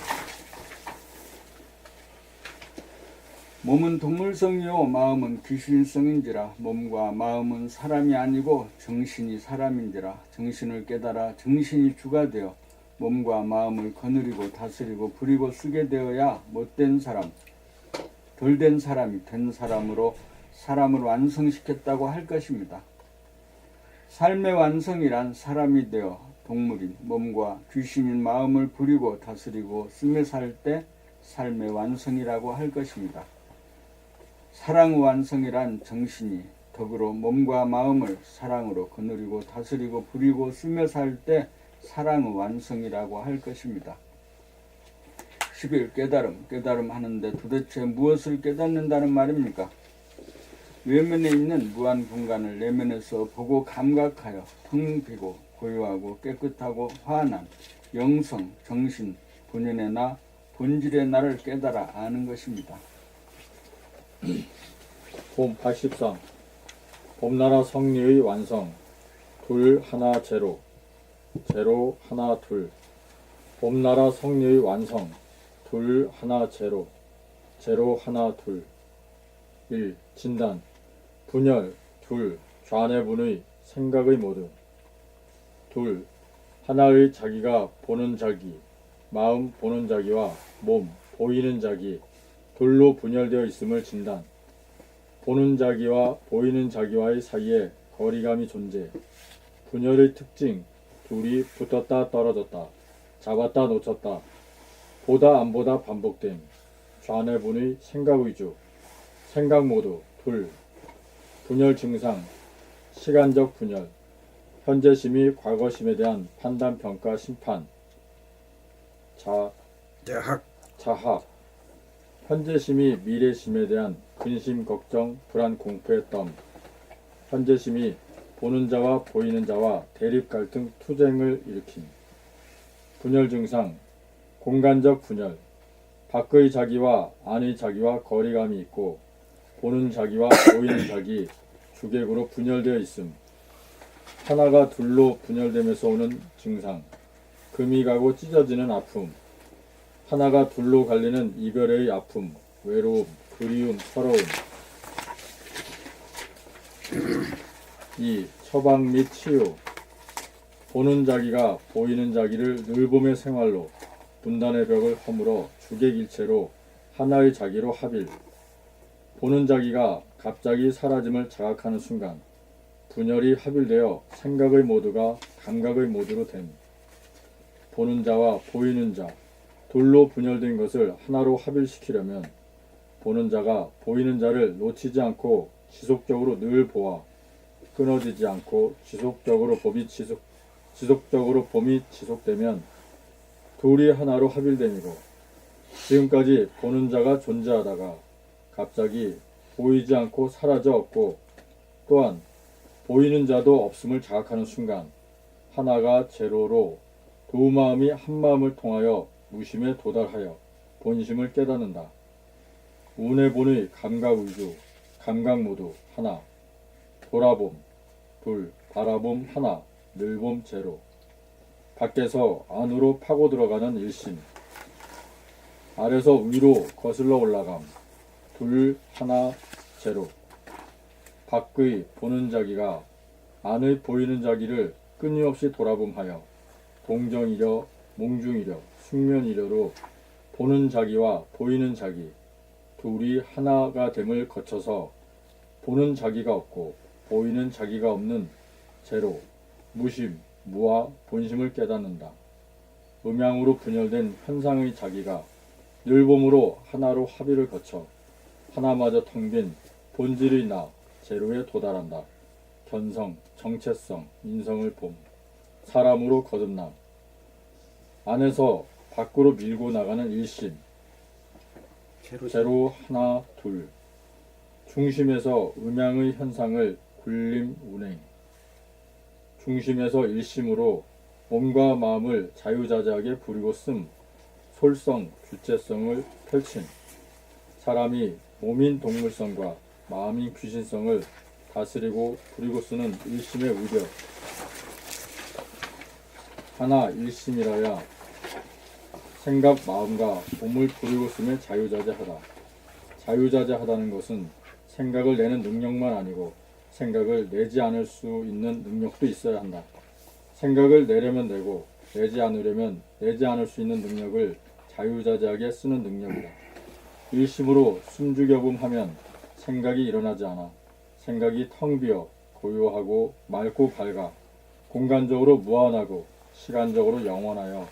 몸은 동물성이요 마음은 귀신성인지라 몸과 마음은 사람이 아니고 정신이 사람인지라 정신을 깨달아 정신이 주가 되어 몸과 마음을 거느리고 다스리고 부리고 쓰게 되어야 못된 사람, 덜 된 사람이 된 사람으로 사람을 완성시켰다고 할 것입니다. 삶의 완성이란 사람이 되어 동물인 몸과 귀신인 마음을 부리고 다스리고 쓰며 살 때 삶의 완성이라고 할 것입니다. 사랑의 완성이란 정신이 덕으로 몸과 마음을 사랑으로 거느리고 다스리고 부리고 쓰며 살 때 사랑의 완성이라고 할 것입니다. 11. 깨달음 하는데 도대체 무엇을 깨닫는다는 말입니까? 외면에 있는 무한 공간을 내면에서 보고 감각하여 텅 비고 고요하고 깨끗하고 환한 영성, 정신, 본연의 나, 본질의 나를 깨달아 아는 것입니다. 봄 83. 봄나라 성리의 완성. 둘 하나 제로. 제로 하나 둘. 봄나라 성리의 완성. 둘 하나 제로. 제로 하나 둘. 1. 진단. 분열. 둘. 좌뇌분의 생각의 모드. 둘. 하나의 자기가 보는 자기, 마음 보는 자기와 몸 보이는 자기, 둘로 분열되어 있음을 진단. 보는 자기와 보이는 자기와의 사이에 거리감이 존재. 분열의 특징. 둘이 붙었다 떨어졌다. 잡았다 놓쳤다. 보다 안 보다 반복됨. 좌뇌분의 생각 위주. 생각 모드. 둘. 분열 증상. 시간적 분열. 현재심이 과거심에 대한 판단, 평가, 심판. 자학. 현재심이 미래심에 대한 근심, 걱정, 불안, 공포의 덤. 현재심이 보는 자와 보이는 자와 대립, 갈등, 투쟁을 일으킴. 분열 증상. 공간적 분열. 밖의 자기와 안의 자기와 거리감이 있고 보는 자기와 보이는 자기 주객으로 분열되어 있음. 하나가 둘로 분열되면서 오는 증상. 금이 가고 찢어지는 아픔. 하나가 둘로 갈리는 이별의 아픔, 외로움, 그리움, 서러움. 2. 처방 및 치유. 보는 자기가 보이는 자기를 늘봄의 생활로 분단의 벽을 허물어 주객일체로 하나의 자기로 합일. 보는 자기가 갑자기 사라짐을 자각하는 순간 분열이 합일되어 생각의 모두가 감각의 모두로 됨. 보는 자와 보이는 자, 둘로 분열된 것을 하나로 합일시키려면 보는 자가 보이는 자를 놓치지 않고 지속적으로 늘 보아 끊어지지 않고 지속적으로 봄이 지속되면 둘이 하나로 합일됨이고, 지금까지 보는 자가 존재하다가 갑자기 보이지 않고 사라져 없고 또한 보이는 자도 없음을 자각하는 순간 하나가 제로로 두 마음이 한 마음을 통하여 무심에 도달하여 본심을 깨닫는다. 운해본의 감각 위주, 감각 모두 하나, 돌아봄 둘, 바라봄 하나, 늘봄 제로. 밖에서 안으로 파고 들어가는 일심, 아래서 위로 거슬러 올라감 둘, 하나, 제로. 밖의 보는 자기가 안의 보이는 자기를 끊임없이 돌아봄하여 동정이려, 몽중이려, 숙면이려로 보는 자기와 보이는 자기 둘이 하나가 됨을 거쳐서 보는 자기가 없고 보이는 자기가 없는 제로, 무심, 무아, 본심을 깨닫는다. 음양으로 분열된 현상의 자기가 늘봄으로 하나로 합의를 거쳐 하나마저 텅 빈 본질의 나, 제로에 도달한다. 견성, 정체성, 인성을 봄, 사람으로 거듭남, 안에서 밖으로 밀고 나가는 일심, 제로 하나 둘, 중심에서 음양의 현상을 굴림 운행, 중심에서 일심으로 몸과 마음을 자유자재하게 부리고 씀, 솔성, 주체성을 펼침, 사람이 몸인 동물성과 마음인 귀신성을 다스리고 부리고 쓰는 일심의 의력. 하나 일심이라야 생각 마음과 몸을 부리고 쓰며 자유자재하다. 자유자재하다는 것은 생각을 내는 능력만 아니고 생각을 내지 않을 수 있는 능력도 있어야 한다. 생각을 내려면 내고 내지 않으려면 내지 않을 수 있는 능력을 자유자재하게 쓰는 능력이다. 일심으로 숨죽여봄하면 생각이 일어나지 않아. 생각이 텅 비어 고요하고 맑고 밝아 공간적으로 무한하고 시간적으로 영원하여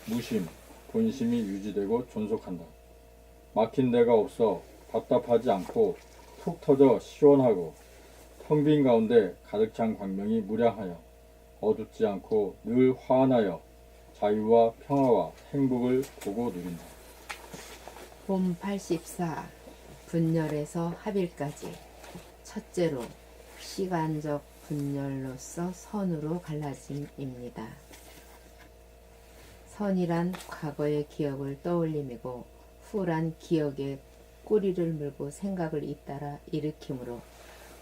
무심, 본심이 유지되고 존속한다. 막힌 데가 없어 답답하지 않고 툭 터져 시원하고 텅 빈 가운데 가득 찬 광명이 무량하여 어둡지 않고 늘 환하여 자유와 평화와 행복을 보고 누린다. 봄 84 분열에서 합일까지. 첫째로 시간적 분열로서 선으로 갈라짐입니다. 선이란 과거의 기억을 떠올림이고 후란 기억에 꼬리를 물고 생각을 잇따라 일으키므로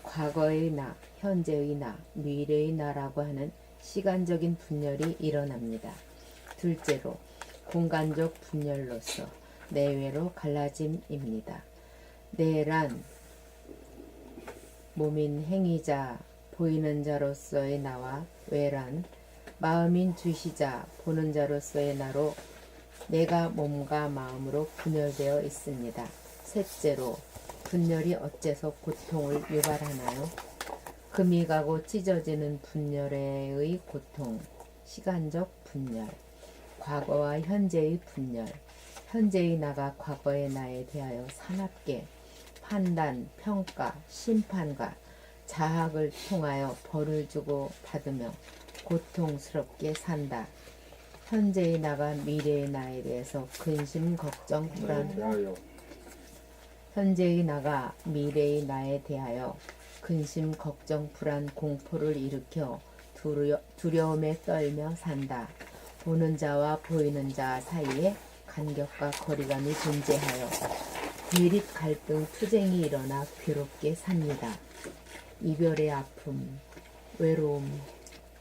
과거의 나, 현재의 나, 미래의 나라고 하는 시간적인 분열이 일어납니다. 둘째로 공간적 분열로서 내외로 갈라짐입니다. 내란 몸인 행위자, 보이는 자로서의 나와 외란 마음인 주시자, 보는 자로서의 나로 내가 몸과 마음으로 분열되어 있습니다. 셋째로 분열이 어째서 고통을 유발하나요? 금이 가고 찢어지는 분열의 고통, 시간적 분열, 과거와 현재의 분열, 현재의 나가 과거의 나에 대하여 사납게 판단, 평가, 심판과 자학을 통하여 벌을 주고 받으며 고통스럽게 산다. 현재의 나가 미래의 나에 대해서 근심, 걱정, 불안, 현재의 나가 미래의 나에 대하여 근심, 걱정, 불안, 공포를 일으켜 두려움에 떨며 산다. 보는 자와 보이는 자 사이에 간격과 거리감이 존재하여 대립, 갈등, 투쟁이 일어나 괴롭게 삽니다. 이별의 아픔, 외로움,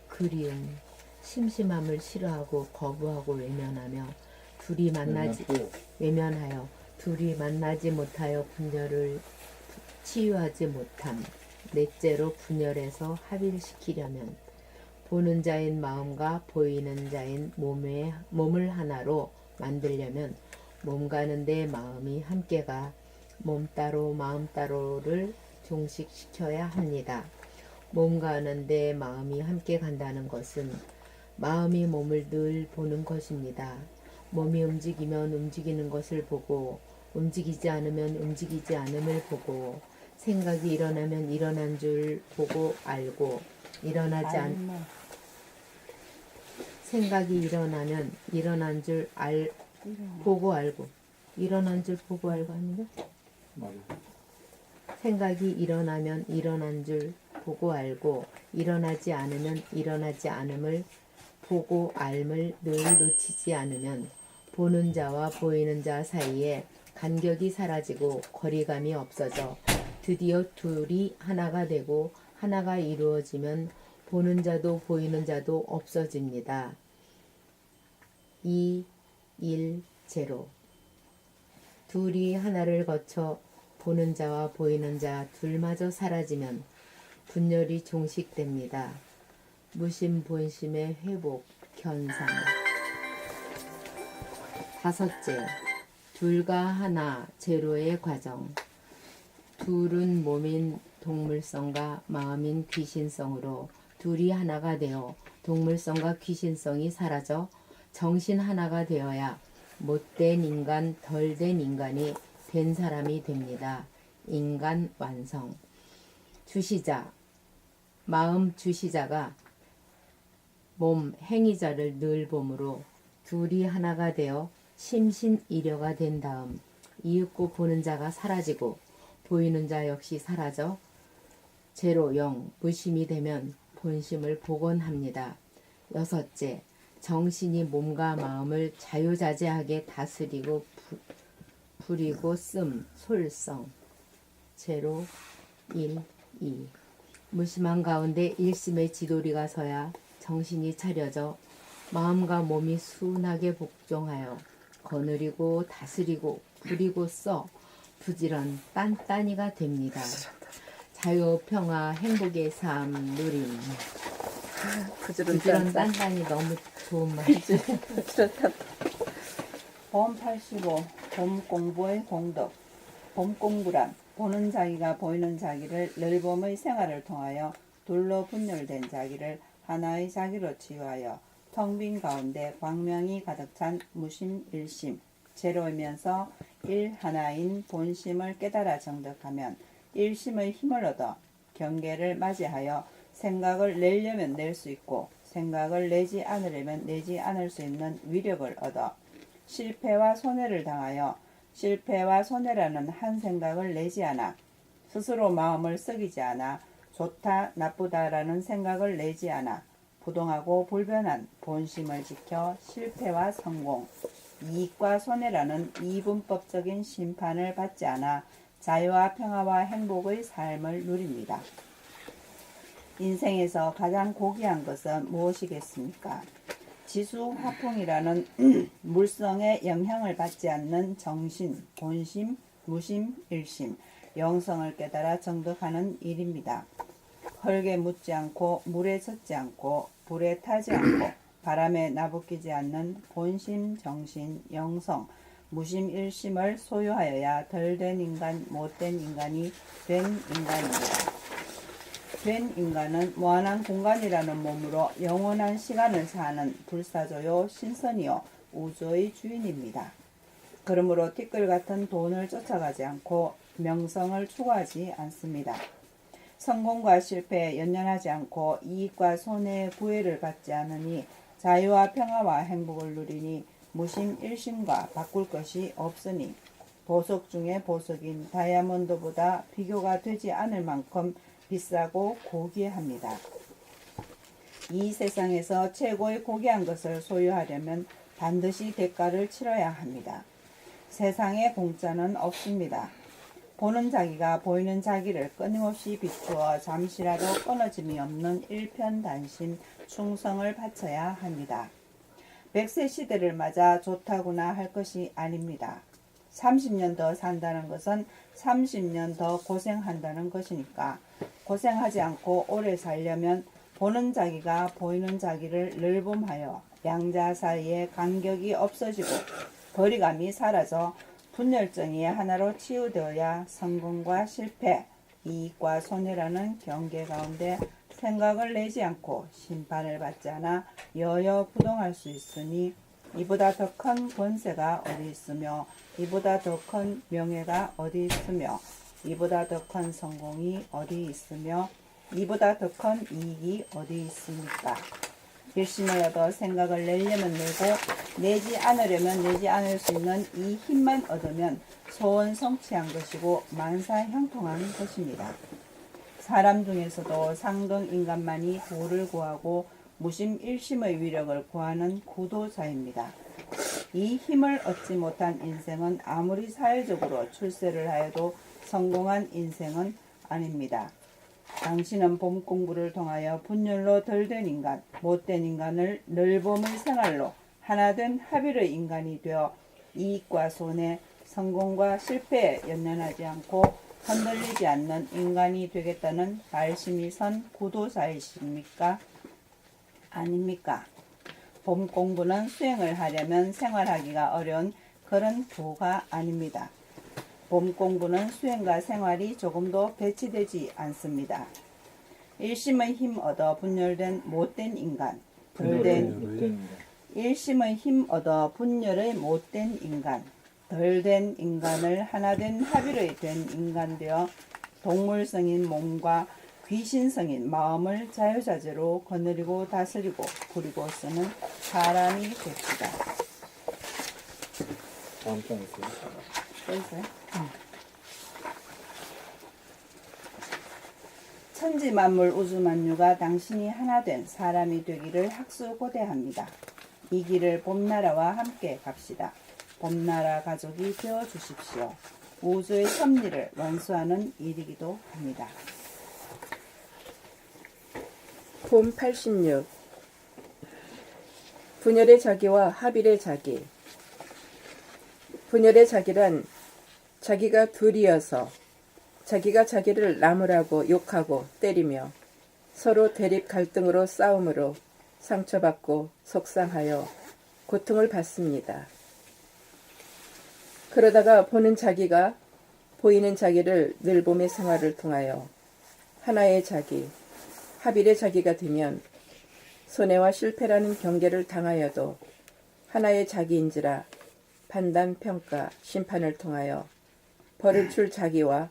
그리움, 심심함을 싫어하고 거부하고 외면하며 둘이 만나지 외면하여 둘이 만나지 못하여 분열을 치유하지 못함. 넷째로 분열해서 합일시키려면 보는 자인 마음과 보이는 자인 몸을 하나로 만들려면 몸 가는데 마음이 함께가 몸 따로 마음 따로를 종식시켜야 합니다. 몸 가는데 마음이 함께 간다는 것은 마음이 몸을 늘 보는 것입니다. 몸이 움직이면 움직이는 것을 보고 움직이지 않으면 움직이지 않음을 보고 생각이 일어나면 일어난 줄 보고 알고 생각이 일어나면 일어난 줄 보고 알고 일어난 줄 보고 알고 아닌가? 맞아요. 생각이 일어나면 일어난 줄 보고 알고 일어나지 않으면 일어나지 않음을 보고 알을 늘 놓치지 않으면 보는 자와 보이는 자 사이에 간격이 사라지고 거리감이 없어져 드디어 둘이 하나가 되고 하나가 이루어지면 보는 자도 보이는 자도 없어집니다. 2, 1, 0 둘이 하나를 거쳐 보는 자와 보이는 자 둘마저 사라지면 분열이 종식됩니다. 무심 본심의 회복 견상. 다섯째, 둘과 하나 제로의 과정. 둘은 몸인 동물성과 마음인 귀신성으로 둘이 하나가 되어 동물성과 귀신성이 사라져 정신 하나가 되어야 못된 인간, 덜된 인간이 된 사람이 됩니다. 인간 완성. 주시자, 마음 주시자가 몸 행위자를 늘 보므로 둘이 하나가 되어 심신이려가 된 다음 이윽고 보는 자가 사라지고 보이는 자 역시 사라져 제로 영 무심이 되면 본심을 복원합니다. 여섯째, 정신이 몸과 마음을 자유자재하게 다스리고 부리고 솔성 제로 1, 2 무심한 가운데 일심의 지도리가 서야 정신이 차려져 마음과 몸이 순하게 복종하여 거느리고 다스리고 부리고 부지런 딴딴이가 됩니다. 자유, 평화, 행복의 삶 누림. 부지런 딴딴이 너무 좋은 말이지. 봄 85. 봄 공부의 공덕. 봄 공부란 보는 자기가 보이는 자기를 늘봄의 생활을 통하여 둘로 분열된 자기를 하나의 자기로 치유하여 텅 빈 가운데 광명이 가득 찬 무심 일심 제로이면서 일 하나인 본심을 깨달아 정득하면 일심의 힘을 얻어 경계를 맞이하여 생각을 내려면 낼 수 있고 생각을 내지 않으려면 내지 않을 수 있는 위력을 얻어 실패와 손해를 당하여 실패와 손해라는 한 생각을 내지 않아 스스로 마음을 썩이지 않아 좋다 나쁘다라는 생각을 내지 않아 부동하고 불변한 본심을 지켜 실패와 성공, 이익과 손해라는 이분법적인 심판을 받지 않아 자유와 평화와 행복의 삶을 누립니다. 인생에서 가장 고귀한 것은 무엇이겠습니까? 지수 화풍이라는 물성의 영향을 받지 않는 정신, 본심, 무심, 일심, 영성을 깨달아 정득하는 일입니다. 흙에 묻지 않고 물에 젖지 않고 불에 타지 않고 바람에 나부끼지 않는 본심, 정신, 영성, 무심, 일심을 소유하여야 덜된 인간, 못된 인간이 된 인간입니다. 된 인간은 무한한 공간이라는 몸으로 영원한 시간을 사는 불사조요 신선이요 우주의 주인입니다. 그러므로 티끌 같은 돈을 쫓아가지 않고 명성을 추구하지 않습니다. 성공과 실패에 연연하지 않고 이익과 손해의 구애를 받지 않으니 자유와 평화와 행복을 누리니 무심 일심과 바꿀 것이 없으니 보석 중에 보석인 다이아몬드보다 비교가 되지 않을 만큼 비싸고 고귀합니다. 이 세상에서 최고의 고귀한 것을 소유하려면 반드시 대가를 치러야 합니다. 세상에 공짜는 없습니다. 보는 자기가 보이는 자기를 끊임없이 비추어 잠시라도 끊어짐이 없는 일편단심 충성을 바쳐야 합니다. 100세 시대를 맞아 좋다구나 할 것이 아닙니다. 30년 더 산다는 것은 30년 더 고생한다는 것이니까 고생하지 않고 오래 살려면 보는 자기가 보이는 자기를 늘봄하여 양자 사이에 간격이 없어지고 거리감이 사라져 분열정이 하나로 치유되어야 성공과 실패, 이익과 손해라는 경계 가운데 생각을 내지 않고 심판을 받지 않아 여여부동할 수 있으니 이보다 더 큰 권세가 어디 있으며 이보다 더 큰 명예가 어디 있으며 이보다 더 큰 성공이 어디 있으며 이보다 더 큰 이익이 어디 있습니까? 열심을 얻어 생각을 내려면 내고 내지 않으려면 내지 않을 수 있는 이 힘만 얻으면 소원 성취한 것이고 만사형통한 것입니다. 사람 중에서도 상등 인간만이 도를 구하고 무심 일심의 위력을 구하는 구도자입니다. 이 힘을 얻지 못한 인생은 아무리 사회적으로 출세를 하여도 성공한 인생은 아닙니다. 당신은 봄 공부를 통하여 분열로 덜 된 인간, 못된 인간을 늘봄의 생활로 하나된 합일의 인간이 되어 이익과 손해, 성공과 실패에 연연하지 않고 흔들리지 않는 인간이 되겠다는 발심이 선 구도자이십니까? 아닙니까? 봄 공부는 수행을 하려면 생활하기가 어려운 그런 도가 아닙니다. 봄 공부는 수행과 생활이 조금도 배치되지 않습니다. 일심의 힘 얻어 분열된 못된 인간, 일심의 힘 얻어 분열의 못된 인간, 덜된 인간을 하나된 합일의 된 인간 되어 동물성인 몸과 귀신성인 마음을 자유자재로 거느리고 다스리고 부리고 쓰는 사람이 됩시다. 다음 장 있어요. 또 있어요? 천지만물 우주만유가 당신이 하나된 사람이 되기를 학수고대합니다. 이 길을 봄나라와 함께 갑시다. 봄나라 가족이 되어 주십시오. 우주의 섭리를 완수하는 일이기도 합니다. 봄 86. 분열의 자기와 합일의 자기. 분열의 자기란 자기가 둘이어서 자기가 자기를 나무라고 욕하고 때리며 서로 대립 갈등으로 싸움으로 상처받고 속상하여 고통을 받습니다. 그러다가 보는 자기가 보이는 자기를 늘봄의 생활을 통하여 하나의 자기, 합일의 자기가 되면 손해와 실패라는 경계를 당하여도 하나의 자기인지라 판단, 평가, 심판을 통하여 벌을 줄 자기와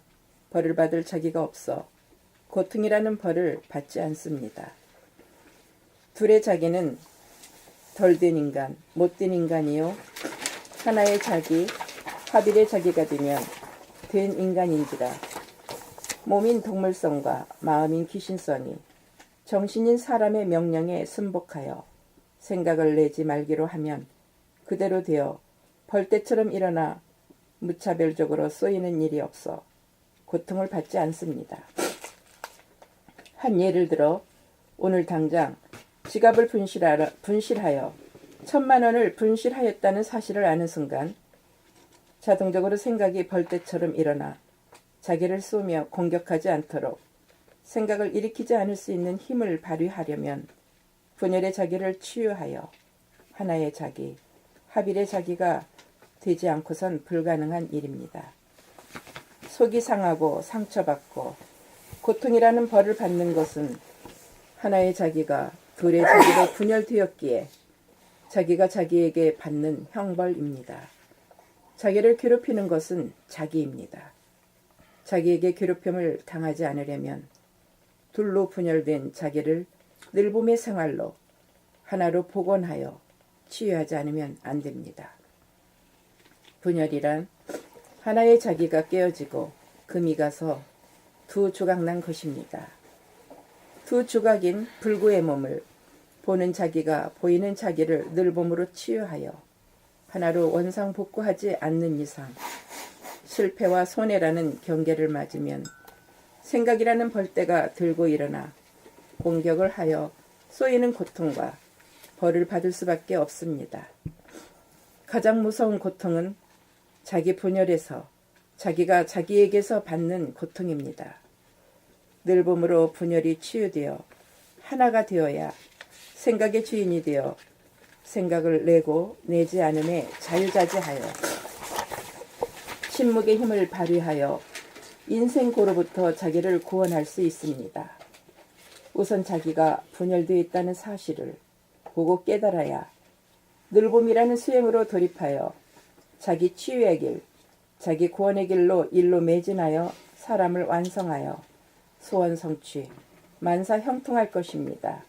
벌을 받을 자기가 없어 고통이라는 벌을 받지 않습니다. 둘의 자기는 덜된 인간, 못된 인간이요 하나의 자기, 합일의 자기가 되면 된 인간인지라 몸인 동물성과 마음인 귀신성이 정신인 사람의 명령에 순복하여 생각을 내지 말기로 하면 그대로 되어 벌떼처럼 일어나 무차별적으로 쏘이는 일이 없어 고통을 받지 않습니다. 한 예를 들어 오늘 당장 지갑을 분실하여 1,000만 원을 분실하였다는 사실을 아는 순간 자동적으로 생각이 벌떼처럼 일어나 자기를 쏘며 공격하지 않도록 생각을 일으키지 않을 수 있는 힘을 발휘하려면 분열의 자기를 치유하여 하나의 자기, 합일의 자기가 되지 않고선 불가능한 일입니다. 속이 상하고 상처받고 고통이라는 벌을 받는 것은 하나의 자기가 둘의 자기로 분열되었기에 자기가 자기에게 받는 형벌입니다. 자기를 괴롭히는 것은 자기입니다. 자기에게 괴롭힘을 당하지 않으려면 둘로 분열된 자기를 늘봄의 생활로 하나로 복원하여 치유하지 않으면 안 됩니다. 분열이란 하나의 자기가 깨어지고 금이 가서 두 조각 난 것입니다. 두 조각인 불구의 몸을 보는 자기가 보이는 자기를 늘봄으로 치유하여 하나로 원상복구하지 않는 이상 실패와 손해라는 경계를 맞으면 생각이라는 벌떼가 들고 일어나 공격을 하여 쏘이는 고통과 벌을 받을 수밖에 없습니다. 가장 무서운 고통은 자기 분열에서 자기가 자기에게서 받는 고통입니다. 늘봄으로 분열이 치유되어 하나가 되어야 생각의 주인이 되어 생각을 내고 내지 않음에 자유자재하여 침묵의 힘을 발휘하여 인생고로부터 자기를 구원할 수 있습니다. 우선 자기가 분열되어 있다는 사실을 보고 깨달아야 늘봄이라는 수행으로 돌입하여 자기 치유의 길, 자기 구원의 길로 일로 매진하여 사람을 완성하여 소원 성취, 만사 형통할 것입니다.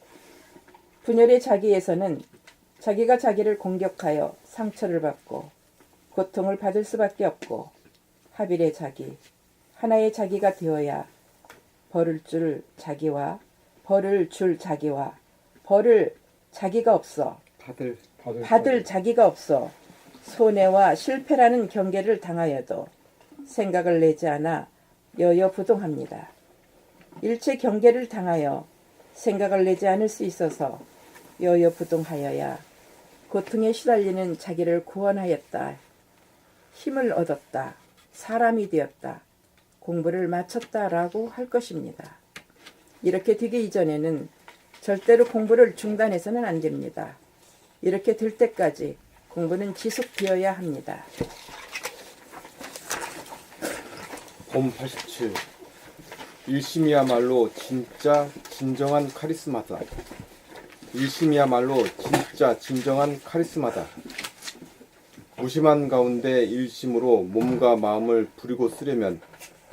분열의 자기에서는 자기가 자기를 공격하여 상처를 받고 고통을 받을 수밖에 없고 합일의 자기, 하나의 자기가 되어야 벌을 줄 자기와 벌을 줄 자기와 벌을 자기가 없어 받을 자기가 없어 손해와 실패라는 경계를 당하여도 생각을 내지 않아 여여부동합니다. 일체 경계를 당하여 생각을 내지 않을 수 있어서 여여부동하여야 고통에 시달리는 자기를 구원하였다. 힘을 얻었다. 사람이 되었다. 공부를 마쳤다라고 할 것입니다. 이렇게 되기 이전에는 절대로 공부를 중단해서는 안 됩니다. 이렇게 될 때까지 공부는 지속되어야 합니다. 봄 87. 일심이야말로 진짜 진정한 카리스마다. 일심이야말로 진짜 진정한 카리스마다. 무심한 가운데 일심으로 몸과 마음을 부리고 쓰려면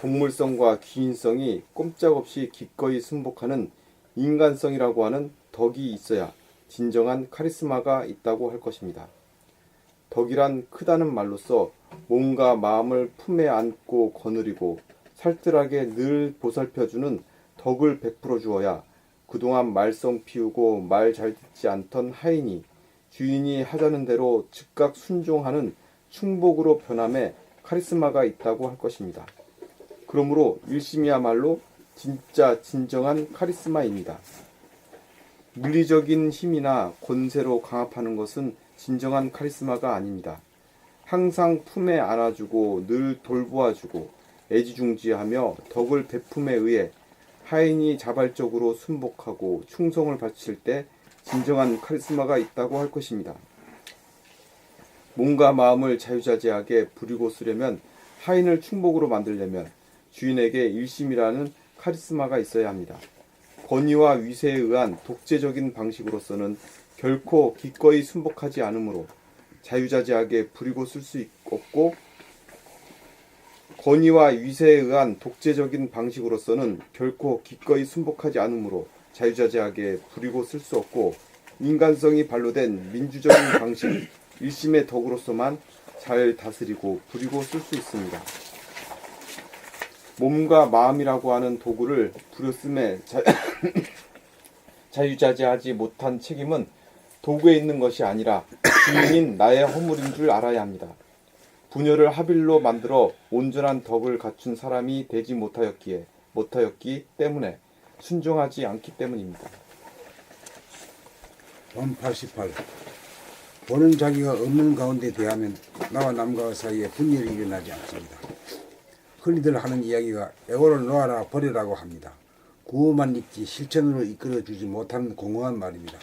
동물성과 귀인성이 꼼짝없이 기꺼이 승복하는 인간성이라고 하는 덕이 있어야 진정한 카리스마가 있다고 할 것입니다. 덕이란 크다는 말로써 몸과 마음을 품에 안고 거느리고 살뜰하게 늘 보살펴주는 덕을 베풀어 주어야 그동안 말썽 피우고 말 잘 듣지 않던 하인이 주인이 하자는 대로 즉각 순종하는 충복으로 변함에 카리스마가 있다고 할 것입니다. 그러므로 일심이야말로 진짜 진정한 카리스마입니다. 물리적인 힘이나 권세로 강압하는 것은 진정한 카리스마가 아닙니다. 항상 품에 안아주고 늘 돌보아주고 애지중지하며 덕을 베품에 의해 하인이 자발적으로 순복하고 충성을 바칠 때 진정한 카리스마가 있다고 할 것입니다. 몸과 마음을 자유자재하게 부리고 쓰려면 하인을 충복으로 만들려면 주인에게 일심이라는 카리스마가 있어야 합니다. 권위와 위세에 의한 독재적인 방식으로서는 결코 기꺼이 순복하지 않으므로 자유자재하게 부리고 쓸 수 없고 권위와 위세에 의한 독재적인 방식으로서는 결코 기꺼이 순복하지 않으므로 자유자재하게 부리고 쓸 수 없고 인간성이 발로된 민주적인 방식, 일심의 덕으로서만 잘 다스리고 부리고 쓸 수 있습니다. 몸과 마음이라고 하는 도구를 부려쓰매 자유자재하지 못한 책임은 도구에 있는 것이 아니라 주인인 나의 허물인 줄 알아야 합니다. 분열을 합일로 만들어 온전한 덕을 갖춘 사람이 되지 못하였기 때문에 순종하지 않기 때문입니다. 봄 88. 보는 자기가 없는 가운데 대하면 나와 남과 사이에 분열이 일어나지 않습니다. 흔히들 하는 이야기가 애고를 놓아라 버리라고 합니다. 구호만 있지 실천으로 이끌어주지 못하는 공허한 말입니다.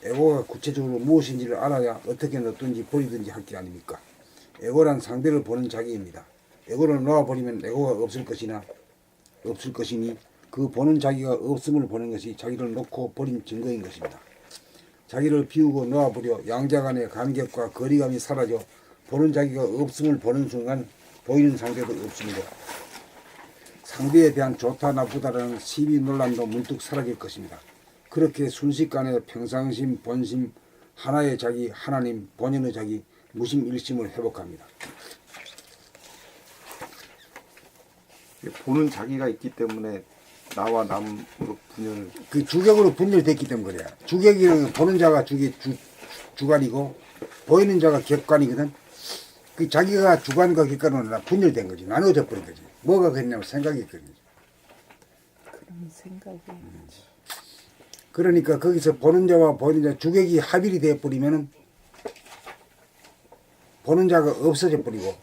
애고가 구체적으로 무엇인지를 알아야 어떻게 넣든지 버리든지 할 게 아닙니까? 애고란 상대를 보는 자기입니다. 애고를 놓아버리면 애고가 없을 것이니 그 보는 자기가 없음을 보는 것이 자기를 놓고 버린 증거인 것입니다. 자기를 비우고 놓아버려 양자 간의 간격과 거리감이 사라져 보는 자기가 없음을 보는 순간 보이는 상대도 없습니다. 상대에 대한 좋다 나쁘다라는 시비 논란도 문득 사라질 것입니다. 그렇게 순식간에 평상심, 본심, 하나의 자기, 하나님, 본연의 자기, 무심 일심을 회복합니다. 보는 자기가 있기 때문에 나와 남으로 분열. 그 주격으로 분열됐기 때문에 그래요. 주격이라는 보는 자가 주관이고 보이는 자가 객관이거든. 그 자기가 주관과 객관으로 분열된 거지. 나눠져 버린 거지. 뭐가 그랬냐면 생각이 그런 거지. 그런 생각이 그러니까 거기서 보는 자와 보이는 자 주객이 합일이 되어 버리면은 보는 자가 없어져 버리고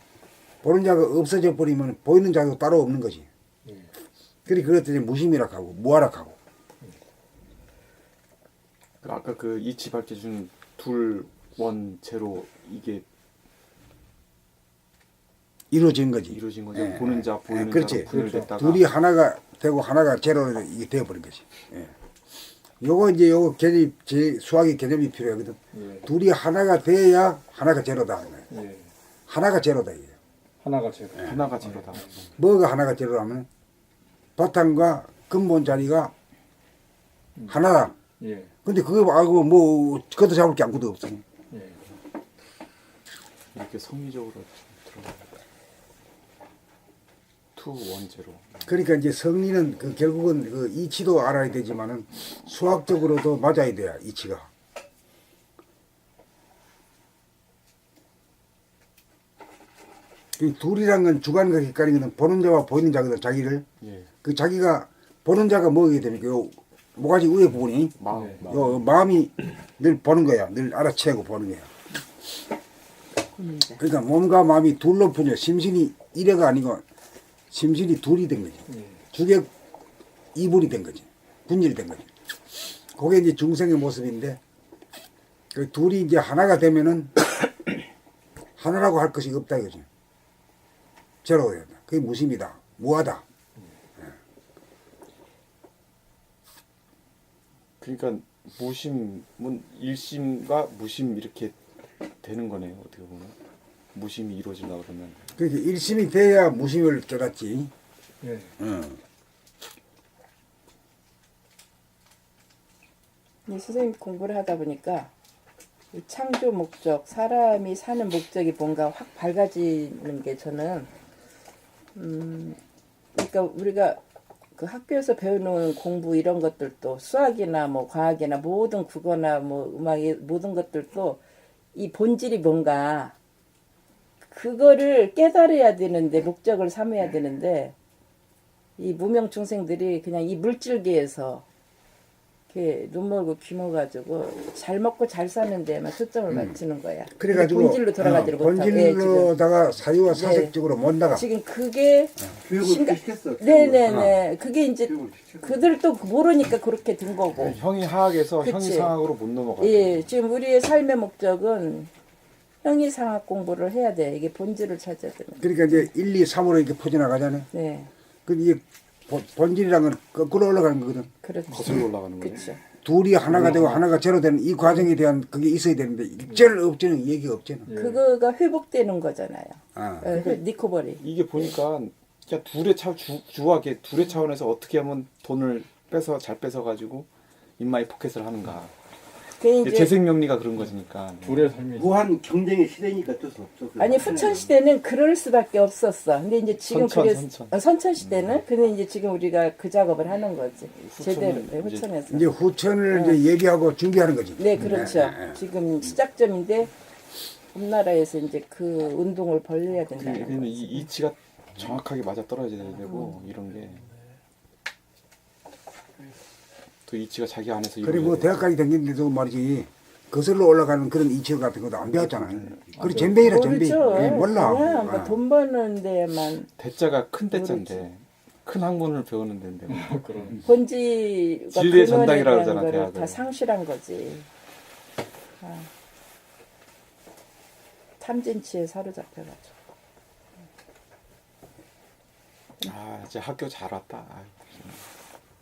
보는 자가 없어져 버리면 보이는 자도 따로 없는 거지. 그래 그것들이 무심이라고 하고 무아라고 하고. 아까 그 이치 밝혀준 둘, 원, 제로 이게 이루어진 거지. 이루어진 거죠. 예. 보는 자, 보이는 그렇지. 자로 분열됐다가 둘이 하나가 되고 하나가 제로로 이게 되어버린 거지. 예. 요거 이제 요거 개념, 제 수학의 개념이 필요하거든. 예. 둘이 하나가 돼야 하나가 제로다 하는 거야. 예. 하나가 제로다 이게. 하나가 제로. 하나가 제로다. 뭐가 하나가 제로라면 바탕과 근본 자리가 하나다. 예. 근데 그거 말고 뭐 그것도 잡을 게 아무것도 없어. 예. 이렇게 성리적으로 들어가. 투, 원, 제로. 그러니까 이제 성리는 그 결국은 그 이치도 알아야 되지만은 수학적으로도 맞아야 돼요 이치가. 이 둘이란 건 주관과 객관이거든. 보는 자와 보이는 자거든 자기를. 예. 그 자기가 보는 자가 뭐게 됩니까? 요 모가지 위에 부분이 마음. 요 마음이 늘 보는 거야. 늘 알아채고 보는 거야. 그러니까 몸과 마음이 둘로 분열. 심신이 일회가 아니고 심신이 둘이 된 거지. 주객 이분이 된 거지. 분열이 된 거지. 그게 이제 중생의 모습인데 그 둘이 이제 하나가 되면은 하나라고 할 것이 없다 이거지. 제로가 된다. 그게 무심이다. 무하다. 그러니까 무심은 일심과 무심 이렇게 되는 거네요. 어떻게 보면 무심이 이루어지려고 그러면. 그러니까 일심이 돼야 무심을 깨닫지. 예. 이 선생님 공부를 하다 보니까 이 창조 목적, 사람이 사는 목적이 뭔가 확 밝아지는 게 저는 그러니까 우리가 그 학교에서 배우는 공부 이런 것들도 수학이나 뭐 과학이나 모든 국어나 뭐 음악이 모든 것들도 이 본질이 뭔가 그거를 깨달아야 되는데 목적을 삼아야 되는데 이 무명 중생들이 그냥 이 물질계에서 이렇게 눈 멀고 귀 멀가지고 잘 먹고 잘 사는 데만 초점을 맞추는 거야. 그래가지고 본질로 돌아가지를 못하고. 본질로다가 사유와 지금. 사색적으로 못 나가. 지금 그게 교육을 시켰어. 네네네. 그게 이제 그들도 모르니까 그렇게 된 거고. 형이 하악에서 그치. 형이 상악으로 못 넘어가요. 예, 지금 우리의 삶의 목적은 형이상학 공부를 해야 돼. 이게 본질을 찾아야 되는. 그러니까 이제 1, 2, 3으로 이렇게 퍼져나가잖아요. 네, 그 이게 본질이란 건 거꾸로 올라가는 거거든. 그렇죠. 거슬러 올라가는 거예요. 그렇죠. 둘이 하나가 되고 하나가 제로 되는 이 과정에 대한 그게 있어야 되는데 일절 없지는 얘기가 없잖아. 그거가 회복되는 거잖아요. 아. 리커버리. 이게 보니까 그냥 주하게 둘의 차원에서 어떻게 하면 돈을 잘 뺏어 가지고 인마이 포켓을 하는가. 이제 재생명리가 그런 것이니까. 둘의 삶이 무한 경쟁의 시대니까 어쩔 수 없어. 아니 후천 시대는 그럴 수밖에 없었어. 근데 이제 지금 선천 시대는 근데 이제 지금 우리가 그 작업을 하는 거지. 제대로 후천에서. 이제 후천을 이제 예비하고 준비하는 거지. 네, 그렇죠. 지금 시작점인데 우리나라에서 이제 그 운동을 벌려야 된다는 그러면 거지. 이 이치가 정확하게 맞아 떨어져야 되고 이런 게. 그 이치가 자기 안에서 그리고 대학까지 다녔는데도 말이지 거슬러 올라가는 그런 이치 같은 것도 안 배웠잖아요. 그리고 잼뱅이라 잼뱅이. 모르죠. 예, 몰라. 그냥 뭐돈 버는 데만 대자가 큰 대자인데 큰 학문을 배우는 데인데 본질과 진리의 근원에 전당이라 대한 그러잖아, 거를 대학을. 다 상실한 거지. 탐진치에 사로잡혀가지고. 아 이제 학교 잘 왔다. 아유,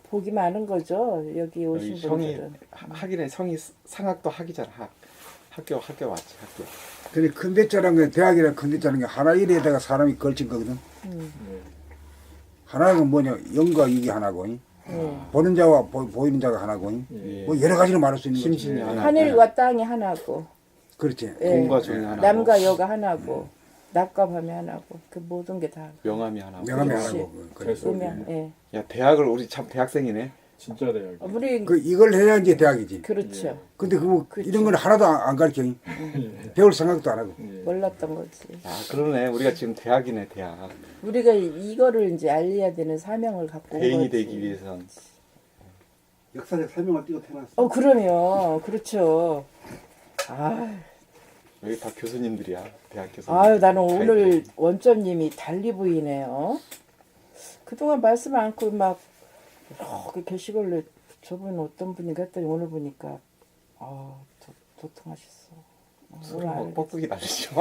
복이 많은 거죠. 여기 오신 여기 형이 분들은. 하기는 성이 상학도 학이잖아. 학교 왔지 학교. 근데 큰 대자란 게 대학이라 큰 대자는 게 하나 일에다가 사람이 걸친 거거든. 하나가 뭐냐 영과 육이 하나고 보는 자와 보이는 자가 하나고 뭐 여러 가지로 말할 수 있는 거지. 심신이 하나. 하늘과 땅이 하나고. 그렇지. 예. 공과 종이 하나고. 남과 여가 하나고. 낮과 밤이 하나고. 그 모든 게 다. 명함이 하나고. 명함이 그렇지. 하나고. 그래. 음양. 예. 야 대학을 우리 참 대학생이네. 진짜 대학. 우리 그 이걸 해야 이제 대학이지. 그렇죠. 근데 그 이런 건 하나도 안 가르쳐. 배울 생각도 안 하고. 몰랐던 거지. 아 그러네. 우리가 지금 대학이네 대학. 우리가 이거를 이제 알려야 되는 사명을 갖고 온 대인이 거지. 되기 위해선. 역사적 설명을 띄고 태어났어. 그러면 그렇죠. 아, 여기 다 교수님들이야. 대학 교수님. 아유, 나는 오늘 원점님이 달리 보이네요. 그동안 말씀 않고 막 이렇게 게시글로 저분 어떤 분인가 했더니 오늘 보니까 도통하셨어. 소리 막 뻑뻑이 날리죠.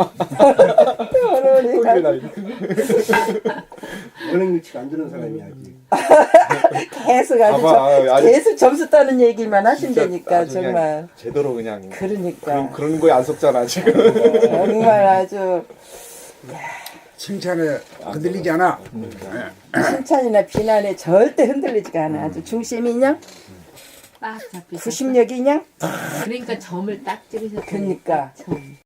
오늘 보니까 뻑뻑이 날리죠. 은행 유치가 안 되는 사람이 아직. 계속 아주 봐봐, 계속 점수 따는 얘기만 진짜 하신다니까 아주 그냥 정말. 제대로 그냥 그러니까 그런 거에 안 속잖아 지금. 정말 아주 칭찬에 흔들리지 않아. 칭찬이나 비난에 절대 흔들리지가 않아. 아주 중심이 그냥 딱 잡히셨어. 구심력이 그냥 그러니까 점을 딱 찍으셨어요. 그러니까. 점.